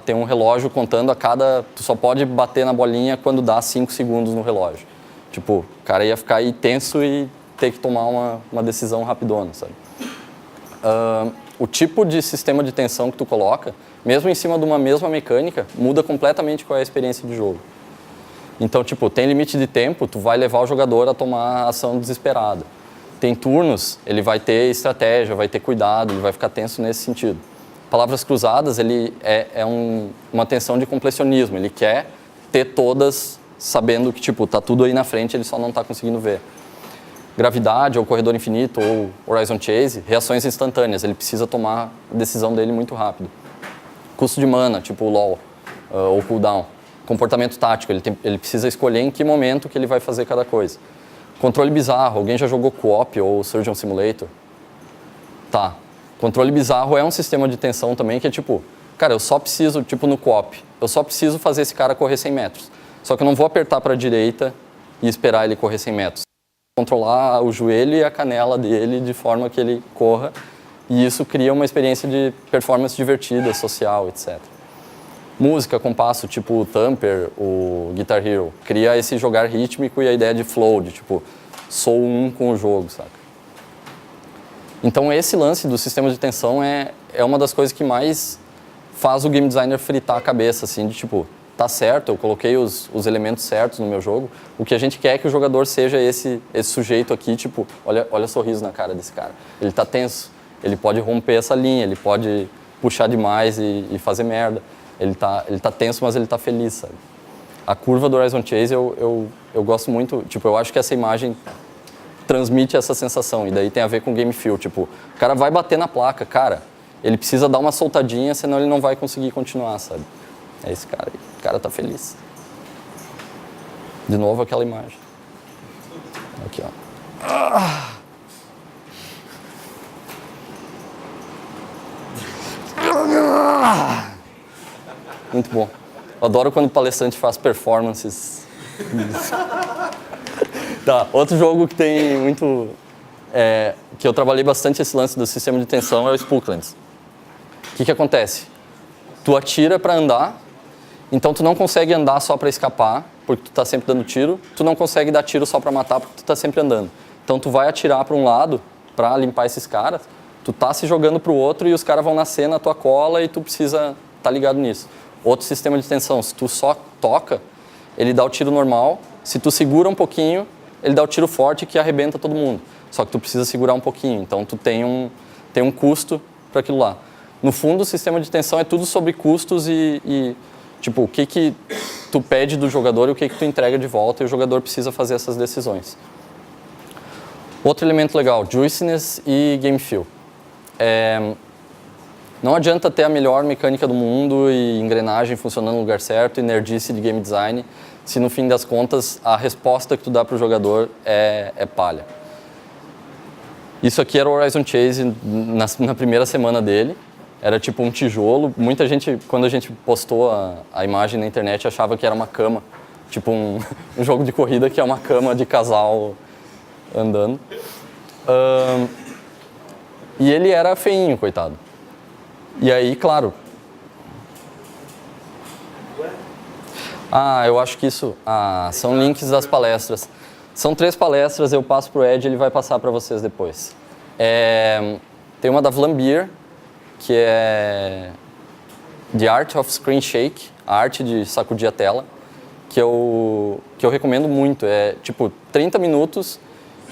tem um relógio contando tu só pode bater na bolinha quando dá 5 segundos no relógio. Tipo, o cara ia ficar aí tenso e ter que tomar uma decisão rapidona, sabe? O tipo de sistema de tensão que tu coloca, mesmo em cima de uma mesma mecânica, muda completamente qual é a experiência de jogo. Então, tipo, tem limite de tempo, tu vai levar o jogador a tomar ação desesperada. Tem turnos, ele vai ter estratégia, vai ter cuidado, ele vai ficar tenso nesse sentido. Palavras cruzadas, ele é uma tensão de completionismo, ele quer ter todas sabendo que, tipo, tá tudo aí na frente, ele só não tá conseguindo ver. Gravidade, ou Corredor Infinito, ou Horizon Chase, reações instantâneas, ele precisa tomar a decisão dele muito rápido. Custo de mana, tipo o LoL, ou cooldown. Comportamento tático, ele precisa escolher em que momento que ele vai fazer cada coisa. Controle bizarro, alguém já jogou Co-op ou Surgeon Simulator? Tá. Controle bizarro é um sistema de tensão também que é tipo, cara, eu só preciso, tipo no Co-op, eu só preciso fazer esse cara correr 100 metros. Só que eu não vou apertar para a direita e esperar ele correr 100 metros. Controlar o joelho e a canela dele de forma que ele corra e isso cria uma experiência de performance divertida, social, etc. Música, compasso, tipo o Thumper, o Guitar Hero, cria esse jogar rítmico e a ideia de flow, de tipo, sou um com o jogo, saca? Então esse lance do sistema de tensão é uma das coisas que mais faz o game designer fritar a cabeça, assim, de tipo, tá certo, eu coloquei os elementos certos no meu jogo, o que a gente quer é que o jogador seja esse sujeito aqui, tipo, olha o sorriso na cara desse cara, ele tá tenso, ele pode romper essa linha, ele pode puxar demais e fazer merda. Ele tá tenso, mas ele tá feliz, sabe? A curva do Horizon Chase eu gosto muito, tipo, eu acho que essa imagem transmite essa sensação, e daí tem a ver com game feel, tipo, o cara vai bater na placa, cara, ele precisa dar uma soltadinha, senão ele não vai conseguir continuar, sabe? É esse cara aí, o cara tá feliz. De novo aquela imagem. Aqui, ó. muito bom. Eu adoro quando o palestrante faz performances. Tá, outro jogo que tem muito... que eu trabalhei bastante esse lance do sistema de tensão é o Spooklands. O que acontece? Tu atira para andar, então tu não consegue andar só para escapar, porque tu tá sempre dando tiro. Tu não consegue dar tiro só para matar, porque tu tá sempre andando. Então tu vai atirar para um lado para limpar esses caras, tu tá se jogando pro outro e os caras vão nascer na tua cola e tu precisa tá ligado nisso. Outro sistema de tensão, se tu só toca, ele dá o tiro normal. Se tu segura um pouquinho, ele dá o tiro forte que arrebenta todo mundo. Só que tu precisa segurar um pouquinho, então tu tem um custo para aquilo lá. No fundo, o sistema de tensão é tudo sobre custos e tipo, o que tu pede do jogador e o que tu entrega de volta, e o jogador precisa fazer essas decisões. Outro elemento legal, juiciness e game feel. Não adianta ter a melhor mecânica do mundo e engrenagem funcionando no lugar certo e nerdice de game design, se no fim das contas a resposta que tu dá para o jogador é palha. Isso aqui era o Horizon Chase na primeira semana dele. Era tipo um tijolo. Muita gente, quando a gente postou a imagem na internet, achava que era uma cama. Tipo um jogo de corrida que é uma cama de casal andando. E ele era feinho, coitado. E aí, claro... eu acho que isso... são links das palestras. São 3 palestras, eu passo pro Ed, ele vai passar para vocês depois. Tem uma da Vlambeer, que é The Art of Screen Shake, a arte de sacudir a tela, que eu recomendo muito. É tipo 30 minutos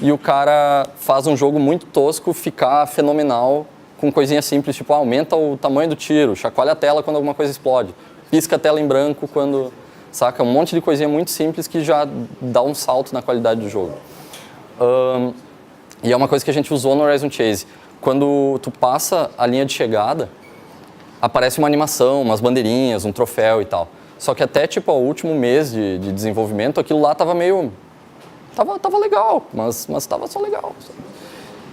e o cara faz um jogo muito tosco ficar fenomenal com coisinhas simples, tipo aumenta o tamanho do tiro, chacoalha a tela quando alguma coisa explode, pisca a tela em branco quando... Saca? Um monte de coisinha muito simples que já dá um salto na qualidade do jogo. E é uma coisa que a gente usou no Horizon Chase. Quando tu passa a linha de chegada, aparece uma animação, umas bandeirinhas, um troféu e tal. Só que até tipo o último mês de desenvolvimento, aquilo lá tava meio... Tava legal, mas tava só legal.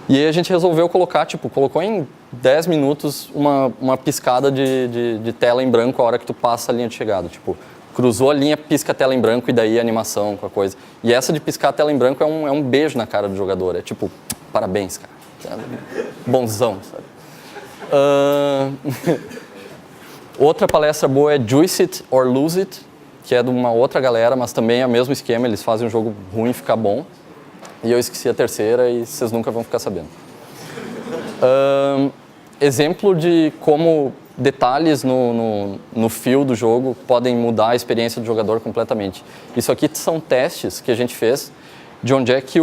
E aí a gente resolveu colocar, colocou em 10 minutos uma piscada de tela em branco a hora que tu passa a linha de chegada. Cruzou a linha, pisca a tela em branco e daí a animação com a coisa. E essa de piscar a tela em branco é um beijo na cara do jogador. É tipo, parabéns, cara. Bonzão, sabe? Outra palestra boa é Juice It or Lose It, que é de uma outra galera, mas também é o mesmo esquema, eles fazem um jogo ruim ficar bom. E eu esqueci a terceira e vocês nunca vão ficar sabendo. Exemplo de como detalhes no feel do jogo podem mudar a experiência do jogador completamente. Isso aqui são testes que a gente fez de onde é que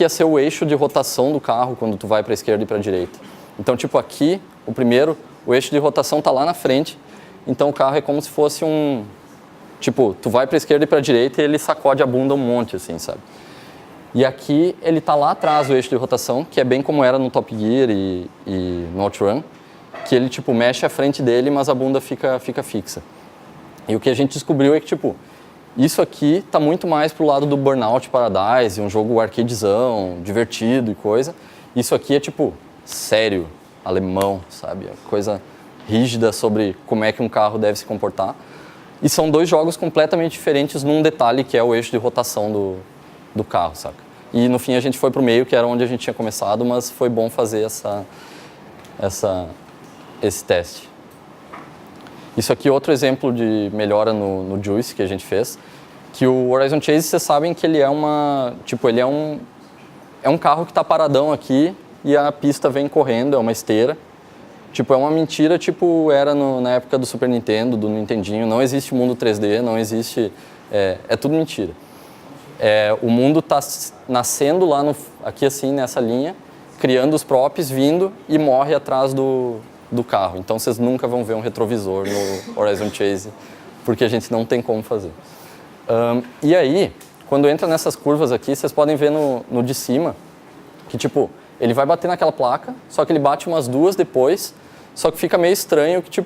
ia ser o eixo de rotação do carro quando tu vai para a esquerda e para a direita. Então, aqui, o eixo de rotação está lá na frente, então o carro é como se fosse tu vai para a esquerda e para a direita e ele sacode a bunda um monte, assim, sabe? E aqui ele está lá atrás do eixo de rotação, que é bem como era no Top Gear e no OutRun, que ele mexe a frente dele, mas a bunda fica fixa. E o que a gente descobriu é que isso aqui está muito mais pro lado do Burnout Paradise, um jogo arcadezão, divertido e coisa. Isso aqui é sério, alemão, sabe? Coisa rígida sobre como é que um carro deve se comportar. E são 2 jogos completamente diferentes num detalhe que é o eixo de rotação do carro, saca? E no fim a gente foi pro meio, que era onde a gente tinha começado, mas foi bom fazer esse teste. Isso aqui é outro exemplo de melhora no Juice que a gente fez, que o Horizon Chase, vocês sabem que ele é ele é um carro que está paradão aqui e a pista vem correndo, é uma esteira. É uma mentira, era na época do Super Nintendo, do Nintendinho, não existe mundo 3D, não existe... É tudo mentira. O mundo está nascendo lá, aqui assim, nessa linha, criando os props, vindo e morre atrás do carro. Então, vocês nunca vão ver um retrovisor no Horizon Chase, porque a gente não tem como fazer. E aí, quando entra nessas curvas aqui, vocês podem ver no de cima, que ele vai bater naquela placa, só que ele bate umas 2 depois, só que fica meio estranho que,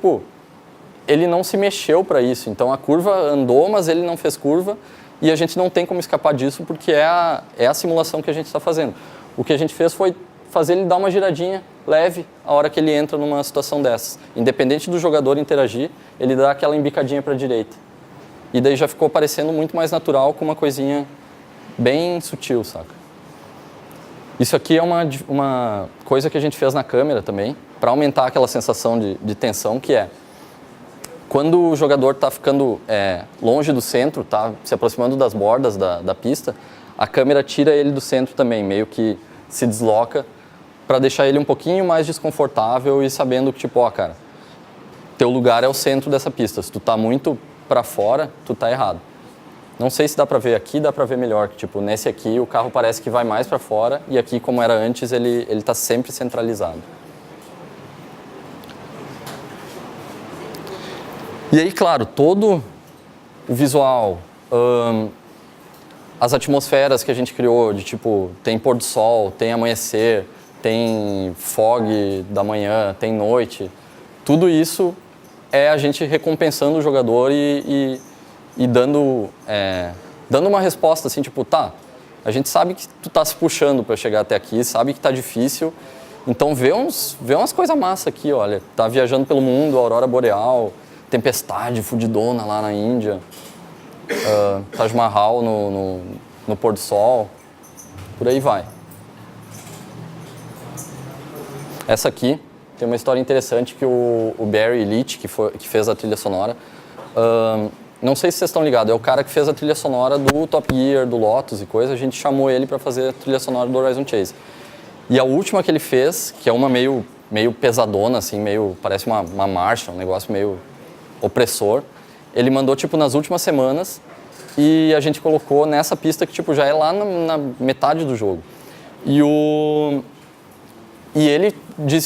ele não se mexeu para isso. Então, a curva andou, mas ele não fez curva, e a gente não tem como escapar disso, porque é a simulação que a gente está fazendo. O que a gente fez foi fazer ele dar uma giradinha leve a hora que ele entra numa situação dessas. Independente do jogador interagir, ele dá aquela embicadinha para a direita. E daí já ficou parecendo muito mais natural, com uma coisinha bem sutil, saca? Isso aqui é uma coisa que a gente fez na câmera também, para aumentar aquela sensação de tensão, que é quando o jogador está ficando longe do centro, está se aproximando das bordas da pista, a câmera tira ele do centro também, meio que se desloca para deixar ele um pouquinho mais desconfortável e sabendo que, tipo, ó, cara, teu lugar é o centro dessa pista. Se tu tá muito para fora, tu tá errado. Não sei se dá para ver aqui, dá para ver melhor. Que, tipo, nesse aqui o carro parece que vai mais para fora e aqui, como era antes, ele tá sempre centralizado. E aí, claro, todo o visual, as atmosferas que a gente criou, de tipo, tem pôr do sol, tem amanhecer, tem fog da manhã, tem noite, tudo isso é a gente recompensando o jogador e dando uma resposta assim, tipo, tá, a gente sabe que tu tá se puxando para chegar até aqui, sabe que tá difícil, então vê umas coisas massa aqui, olha, tá viajando pelo mundo, aurora boreal, tempestade fudidona lá na Índia, Taj Mahal no pôr do sol, por aí vai. Essa aqui tem uma história interessante que o Barry Leach, que fez a trilha sonora, não sei se vocês estão ligados, é o cara que fez a trilha sonora do Top Gear, do Lotus e coisa, a gente chamou ele para fazer a trilha sonora do Horizon Chase. E a última que ele fez, que é uma meio pesadona, assim, parece uma marcha, um negócio meio opressor, ele mandou tipo nas últimas semanas e a gente colocou nessa pista que tipo já é lá na metade do jogo. E ele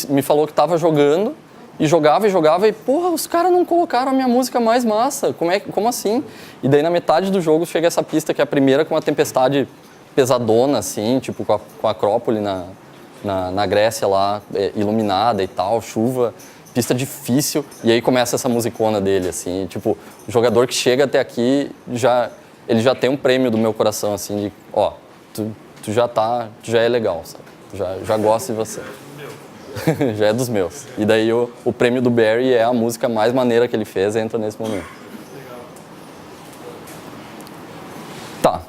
me falou que estava jogando e jogava e porra, os caras não colocaram a minha música mais massa, como assim? E daí na metade do jogo chega essa pista que é a primeira com uma tempestade pesadona assim, tipo com a Acrópole na Grécia lá, iluminada e tal, chuva, pista difícil, e aí começa essa musicona dele, assim, tipo, o jogador que chega até aqui, ele já tem um prêmio do meu coração, assim, de, ó, tu já é legal, sabe? Já gosto de você. Já é dos meus. E daí o prêmio do Barry é a música mais maneira que ele fez, entra nesse momento. Tá.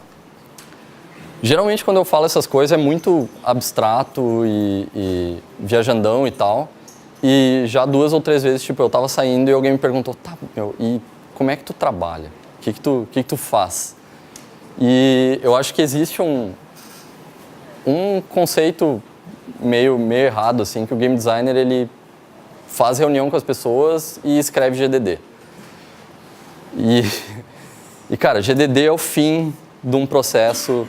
Geralmente quando eu falo essas coisas é muito abstrato e viajandão e tal. E já 2 ou 3 vezes, tipo, eu tava saindo e alguém me perguntou, tá, meu, e como é que tu trabalha? O que tu faz? E eu acho que existe um conceito meio errado, assim, que o game designer, ele faz reunião com as pessoas e escreve GDD. E cara, GDD é o fim de um processo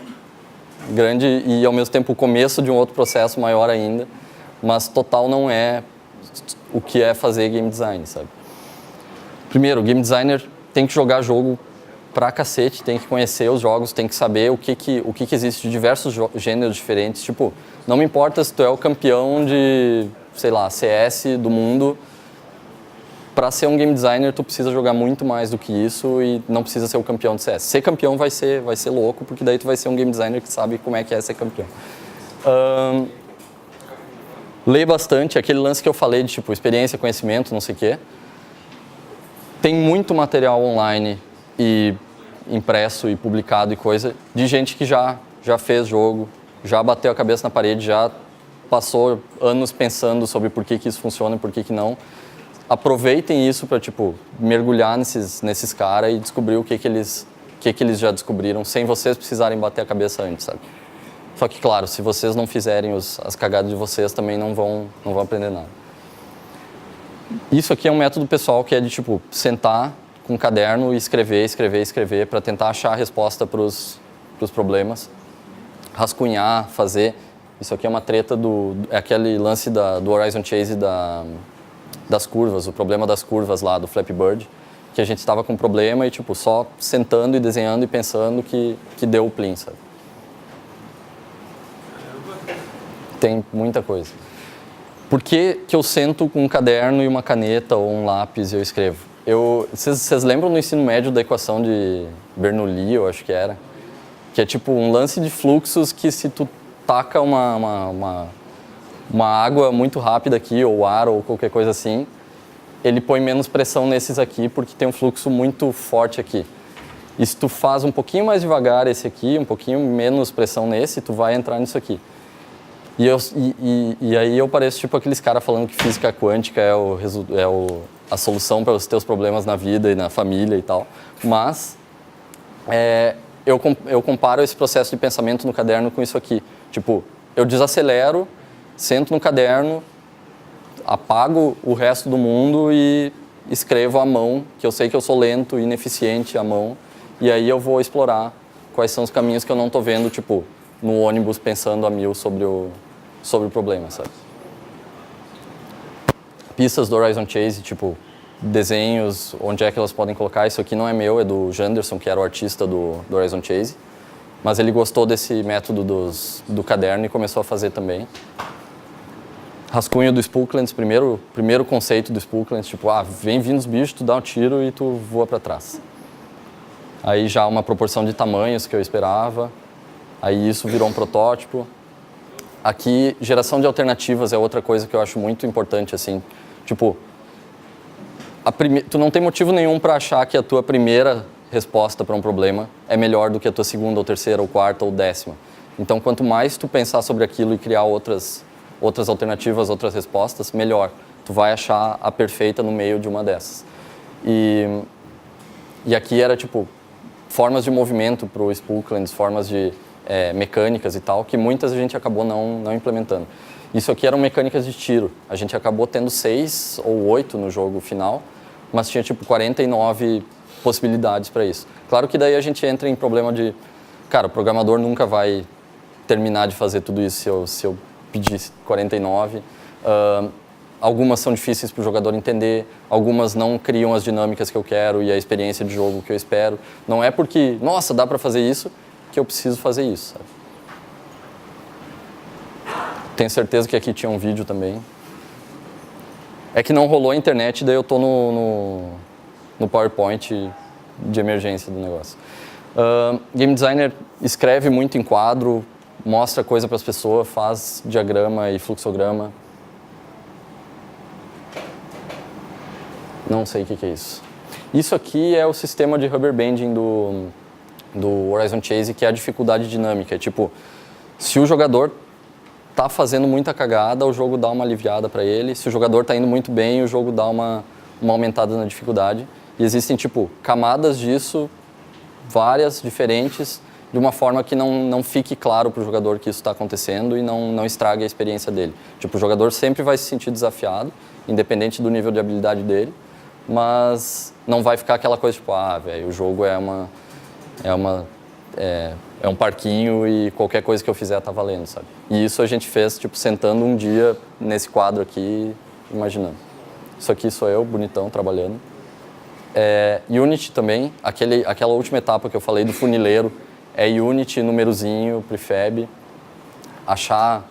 grande e, ao mesmo tempo, o começo de um outro processo maior ainda, mas total não é o que é fazer game design, sabe? Primeiro, o game designer tem que jogar jogo pra cacete, tem que conhecer os jogos, tem que saber o que existe de diversos gêneros diferentes. Tipo, não me importa se tu é o campeão de, sei lá, CS do mundo, para ser um game designer tu precisa jogar muito mais do que isso e não precisa ser o campeão de CS. Ser campeão vai ser louco, porque daí tu vai ser um game designer que sabe como é que é ser campeão. Lê bastante, aquele lance que eu falei de tipo experiência, conhecimento, não sei o quê. Tem muito material online e impresso e publicado e coisa de gente que já fez jogo, já bateu a cabeça na parede, já passou anos pensando sobre por que isso funciona e por que não. Aproveitem isso para tipo mergulhar nesses caras e descobrir o que eles já descobriram sem vocês precisarem bater a cabeça antes, sabe? Só que, claro, se vocês não fizerem as cagadas de vocês, também não vão aprender nada. Isso aqui é um método pessoal que é de, tipo, sentar com um caderno e escrever para tentar achar a resposta para os problemas. Rascunhar, fazer. Isso aqui é uma treta é aquele lance do Horizon Chase das curvas, o problema das curvas lá do Flappy Bird, que a gente estava com um problema e, tipo, só sentando e desenhando e pensando que deu o plim, sabe? Tem muita coisa. Por que eu sento com um caderno e uma caneta ou um lápis e eu escrevo? Vocês lembram no ensino médio da equação de Bernoulli, eu acho que era? Que é tipo um lance de fluxos que se tu taca uma uma água muito rápida aqui, ou ar, ou qualquer coisa assim, ele põe menos pressão nesses aqui, porque tem um fluxo muito forte aqui. E se tu faz um pouquinho mais devagar esse aqui, um pouquinho menos pressão nesse, tu vai entrar nisso aqui. E aí eu pareço tipo aqueles caras falando que física quântica é a solução para os teus problemas na vida e na família e tal. Mas eu comparo esse processo de pensamento no caderno com isso aqui. Tipo, eu desacelero, sento no caderno, apago o resto do mundo e escrevo à mão, que eu sei que eu sou lento e ineficiente à mão. E aí eu vou explorar quais são os caminhos que eu não estou vendo, tipo, no ônibus pensando a mil sobre o problema, sabe? Pistas do Horizon Chase, tipo, desenhos, onde é que elas podem colocar. Isso aqui não é meu, é do Janderson, que era o artista do Horizon Chase. Mas ele gostou desse método do caderno e começou a fazer também. Rascunho do Spooklands, primeiro conceito do Spooklands, tipo, vem vindo os bichos, tu dá um tiro e tu voa para trás. Aí já uma proporção de tamanhos que eu esperava. Aí isso virou um protótipo. Aqui, geração de alternativas é outra coisa que eu acho muito importante, assim. Tipo, tu não tem motivo nenhum para achar que a tua primeira resposta para um problema é melhor do que a tua segunda, ou terceira, ou quarta, ou décima. Então, quanto mais tu pensar sobre aquilo e criar outras alternativas, outras respostas, melhor. Tu vai achar a perfeita no meio de uma dessas. E aqui era, tipo, formas de movimento para o Spooklands, formas de mecânicas e tal, que muitas a gente acabou não implementando. Isso aqui eram mecânicas de tiro. A gente acabou tendo 6 ou 8 no jogo final, mas tinha tipo 49 possibilidades para isso. Claro que daí a gente entra em problema de, cara, o programador nunca vai terminar de fazer tudo isso se eu pedir 49. Algumas são difíceis para o jogador entender, algumas não criam as dinâmicas que eu quero e a experiência de jogo que eu espero. Não é porque, nossa, dá para fazer isso, que eu preciso fazer isso, sabe? Tenho certeza que aqui tinha um vídeo também. É que não rolou a internet, daí eu tô no PowerPoint de emergência do negócio. Game designer escreve muito em quadro, mostra coisa para as pessoas, faz diagrama e fluxograma. Não sei o que é isso. Isso aqui é o sistema de rubber banding do Horizon Chase, que é a dificuldade dinâmica. Tipo, se o jogador tá fazendo muita cagada, o jogo dá uma aliviada para ele. Se o jogador tá indo muito bem, o jogo dá uma aumentada na dificuldade. E existem, tipo, camadas disso, várias, diferentes, de uma forma que não fique claro para o jogador que isso está acontecendo e não estrague a experiência dele. Tipo, o jogador sempre vai se sentir desafiado, independente do nível de habilidade dele, mas não vai ficar aquela coisa tipo, velho, o jogo é um parquinho e qualquer coisa que eu fizer tá valendo, sabe? E isso a gente fez, tipo, sentando um dia nesse quadro aqui, imaginando. Isso aqui sou eu, bonitão, trabalhando. Unity também, aquela última etapa que eu falei do funileiro, é Unity, númerozinho, prefab, achar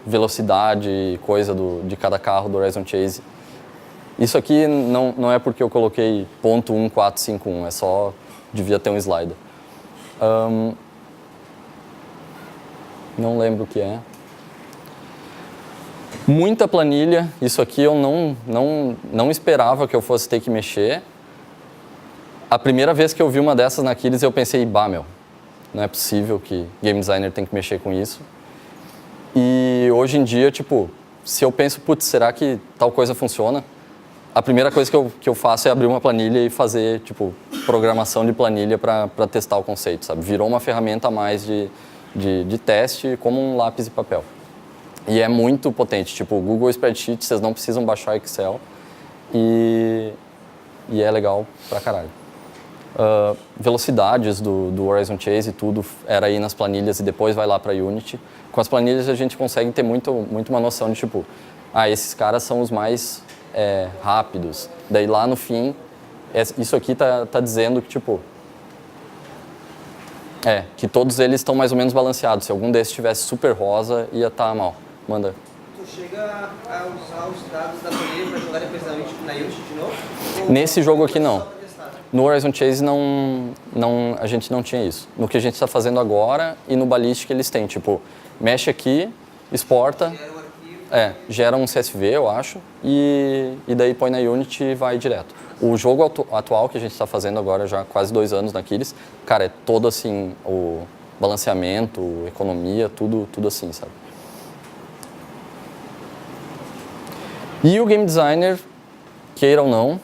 velocidade e coisa de cada carro do Horizon Chase. Isso aqui não é porque eu coloquei .1451, é só, devia ter um slider. Não lembro o que é. Muita planilha, isso aqui eu não esperava que eu fosse ter que mexer. A primeira vez que eu vi uma dessas na Aquiles, eu pensei, não é possível que game designer tem que mexer com isso. E hoje em dia, tipo, se eu penso, será que tal coisa funciona? A primeira coisa que eu faço é abrir uma planilha e fazer, tipo, programação de planilha para testar o conceito, sabe? Virou uma ferramenta a mais de teste, como um lápis e papel. E é muito potente, tipo, o Google Spreadsheet, vocês não precisam baixar o Excel e é legal pra caralho. Velocidades do Horizon Chase e tudo era aí nas planilhas e depois vai lá para Unity. Com as planilhas a gente consegue ter muito uma noção de tipo, esses caras são os mais rápidos. Daí lá no fim, isso aqui tá dizendo que tipo, que todos eles estão mais ou menos balanceados. Se algum desses tivesse super rosa, ia estar mal. Manda. Tu chega a usar os dados da planilha para jogar depois na Unity de novo? Nesse jogo aqui não. No Horizon Chase a gente não tinha isso. No que a gente está fazendo agora e no Ballistic eles têm, tipo, mexe aqui, exporta. Gera o arquivo Gera um CSV, eu acho, e daí põe na Unity e vai direto. O jogo atual que a gente está fazendo agora, já há quase 2 anos na Aquiles, cara, é todo assim, o balanceamento, economia, tudo assim, sabe? E o game designer, queira ou não,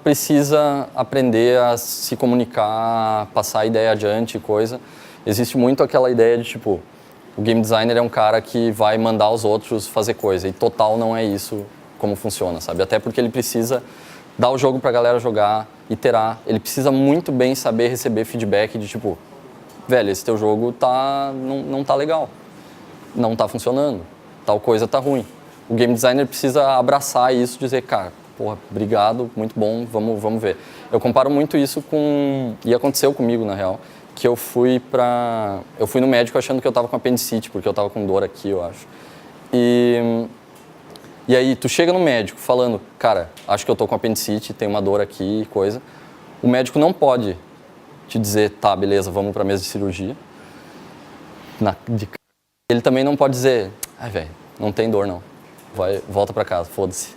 precisa aprender a se comunicar, passar a ideia adiante, coisa. Existe muito aquela ideia de, tipo, o game designer é um cara que vai mandar os outros fazer coisa, e total não é isso como funciona, sabe? Até porque ele precisa dar o jogo pra galera jogar, iterar, ele precisa muito bem saber receber feedback de, tipo, velho, esse teu jogo não tá legal, não tá funcionando, tal coisa tá ruim. O game designer precisa abraçar isso, dizer, cara, porra, obrigado, muito bom, vamos ver. Eu comparo muito isso com, e aconteceu comigo na real, que eu fui no médico achando que eu tava com apendicite, porque eu tava com dor aqui, eu acho. E aí tu chega no médico falando, cara, acho que eu tô com apendicite, tem uma dor aqui, coisa. O médico não pode te dizer, tá, beleza, vamos pra mesa de cirurgia. Ele também não pode dizer, ai, velho, não tem dor não. Volta pra casa, foda-se.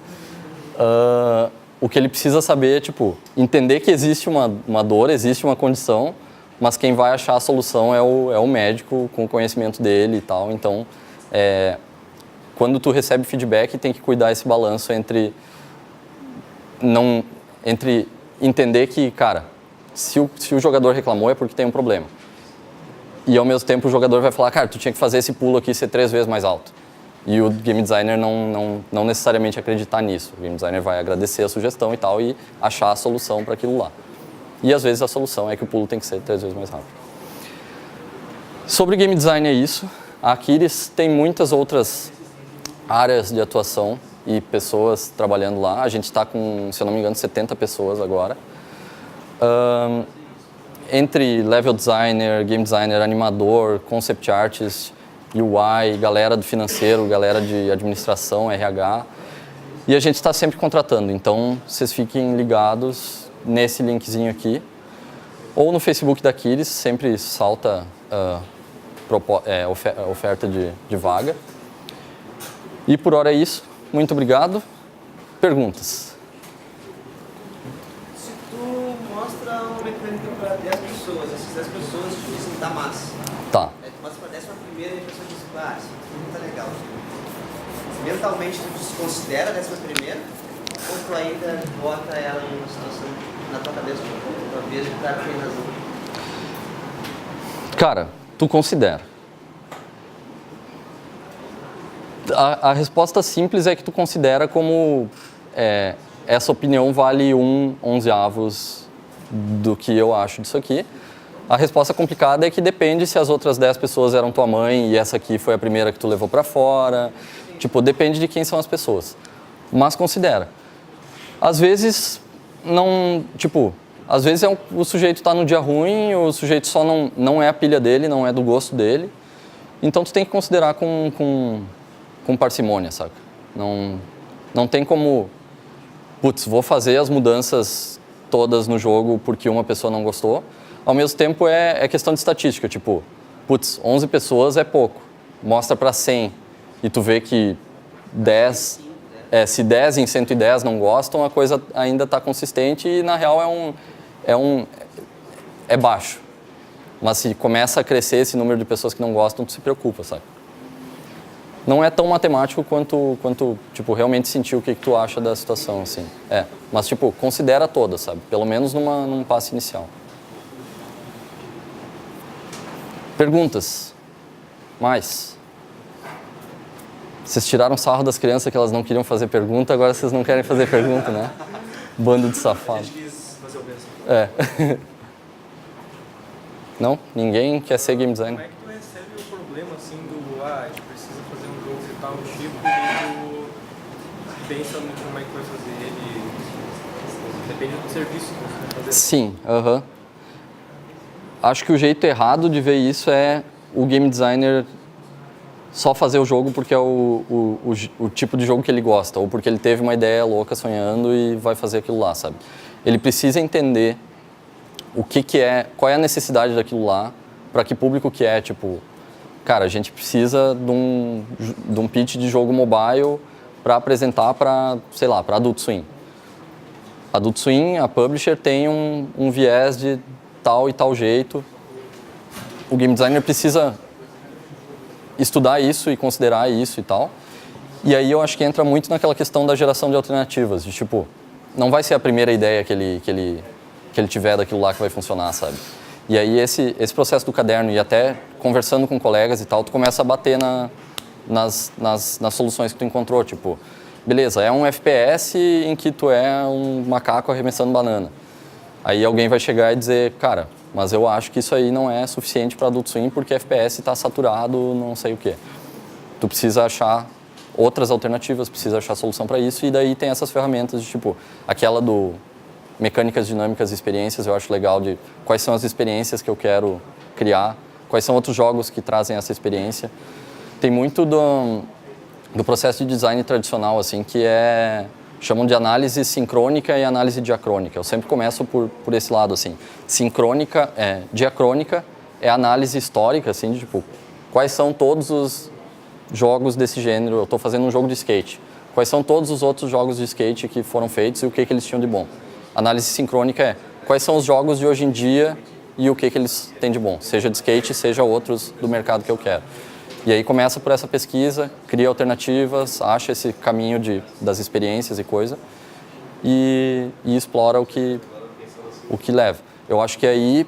O que ele precisa saber é, tipo, entender que existe uma dor, existe uma condição, mas quem vai achar a solução é o médico com o conhecimento dele e tal. Então, quando tu recebe feedback, tem que cuidar esse balanço entre entender que, cara, se o jogador reclamou é porque tem um problema. E ao mesmo tempo o jogador vai falar, cara, tu tinha que fazer esse pulo aqui ser 3 vezes mais alto. E o game designer não necessariamente acreditar nisso. O game designer vai agradecer a sugestão e tal e achar a solução para aquilo lá. E às vezes a solução é que o pulo tem que ser 3 vezes mais rápido. Sobre game design é isso. A Aquiles tem muitas outras áreas de atuação e pessoas trabalhando lá. A gente está com, se eu não me engano, 70 pessoas agora. Entre level designer, game designer, animador, concept artist, UI, galera do financeiro, galera de administração, RH. E a gente está sempre contratando, então vocês fiquem ligados nesse linkzinho aqui. Ou no Facebook da Aquiles, sempre salta oferta de vaga. E por hora é isso. Muito obrigado. Perguntas? Se tu mostra uma mecânica para 10 pessoas, essas 10 pessoas te dizem, tá massa. Tá. Aí tu mostra para a 11ª e a pessoa diz, isso aqui não tá legal. Mentalmente tu desconsidera a 11ª ou tu ainda bota ela em uma situação na tua cabeça, talvez o cara tem razão? Cara, tu considera. A resposta simples é que tu considera como essa opinião vale 1/11 do que eu acho disso aqui. A resposta complicada é que depende se as outras 10 pessoas eram tua mãe e essa aqui foi a primeira que tu levou pra fora. Tipo, depende de quem são as pessoas. Mas considera. Às vezes, às vezes o sujeito tá no dia ruim, o sujeito só não é a pilha dele, não é do gosto dele. Então tu tem que considerar com parcimônia, saca? Não tem como, vou fazer as mudanças todas no jogo porque uma pessoa não gostou. Ao mesmo tempo é questão de estatística, 11 pessoas é pouco. Mostra para 100 e tu vê que 10, se 10 em 110 não gostam, a coisa ainda está consistente e na real é baixo. Mas se começa a crescer esse número de pessoas que não gostam, tu se preocupa, sabe? Não é tão matemático quanto realmente sentir o que tu acha da situação, assim. Mas, considera todas, sabe? Pelo menos num passo inicial. Perguntas? Mais? Vocês tiraram sarro das crianças que elas não queriam fazer pergunta, agora vocês não querem fazer pergunta, né? Bando de safado. Não? Ninguém quer ser game designer? Como é que tu recebe o problema, assim, a gente precisa fazer um jogo de tal tipo e tu pensa muito como é que vai fazer ele, depende do serviço que você vai fazer. Sim, Acho que o jeito errado de ver isso é o game designer só fazer o jogo porque é o tipo de jogo que ele gosta, ou porque ele teve uma ideia louca sonhando e vai fazer aquilo lá, sabe? Ele precisa entender qual é a necessidade daquilo lá, para que público que é, cara, a gente precisa de um pitch de jogo mobile para apresentar para, sei lá, para Adult Swim. Adult Swim, a publisher tem um viés de tal e tal jeito. O game designer precisa estudar isso e considerar isso e tal. E aí eu acho que entra muito naquela questão da geração de alternativas, de tipo, não vai ser a primeira ideia que ele tiver daquilo lá que vai funcionar, sabe? E aí esse processo do caderno e até conversando com colegas e tal, tu começa a bater nas soluções que tu encontrou, tipo, beleza, é um FPS em que tu é um macaco arremessando banana. Aí alguém vai chegar e dizer, cara, mas eu acho que isso aí não é suficiente para Adult Swim porque FPS está saturado, não sei o quê. Tu precisa achar outras alternativas, precisa achar solução para isso, e daí tem essas ferramentas de tipo, aquela do mecânicas dinâmicas e experiências, eu acho legal de quais são as experiências que eu quero criar, quais são outros jogos que trazem essa experiência. Tem muito do processo de design tradicional, assim, que chamam de análise sincrônica e análise diacrônica. Eu sempre começo por esse lado, assim. Diacrônica é análise histórica, assim, de tipo, quais são todos os jogos desse gênero. Eu estou fazendo um jogo de skate. Quais são todos os outros jogos de skate que foram feitos e o que eles tinham de bom. Análise sincrônica é quais são os jogos de hoje em dia e o que eles têm de bom, seja de skate, seja outros do mercado que eu quero. E aí começa por essa pesquisa, cria alternativas, acha esse caminho das experiências e coisa e explora o que leva. Eu acho que aí,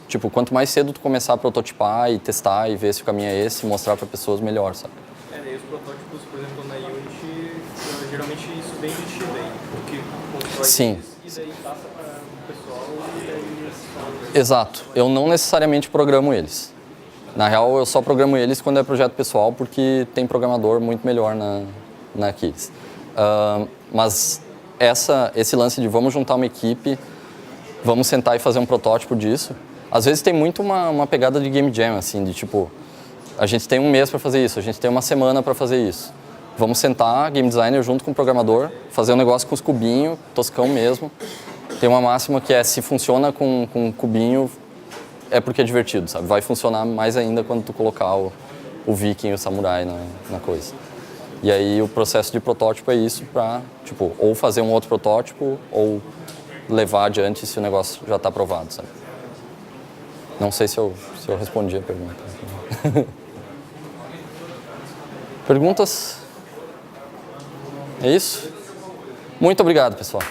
tipo, quanto mais cedo tu começar a prototipar e testar e ver se o caminho é esse, mostrar para pessoas, melhor, sabe? Daí os protótipos, por exemplo, na Unity, geralmente isso vem de ti, daí, porque constrói Sim. isso, e daí passa para o pessoal e daí eles... Exato. Eu não necessariamente programo eles. Na real, eu só programo eles quando é projeto pessoal, porque tem programador muito melhor na Kids. Mas esse lance de vamos juntar uma equipe, vamos sentar e fazer um protótipo disso, às vezes tem muito uma pegada de game jam, assim, de tipo, a gente tem um mês para fazer isso, a gente tem uma semana para fazer isso. Vamos sentar, game designer junto com o programador, fazer um negócio com os cubinhos, toscão mesmo. Tem uma máxima que é, se funciona com cubinho, é porque é divertido, sabe? Vai funcionar mais ainda quando tu colocar o viking, o samurai na coisa. E aí o processo de protótipo é isso para, tipo, ou fazer um outro protótipo ou levar adiante se o negócio já está aprovado, sabe? Não sei se eu respondi a pergunta. Perguntas? É isso? Muito obrigado, pessoal.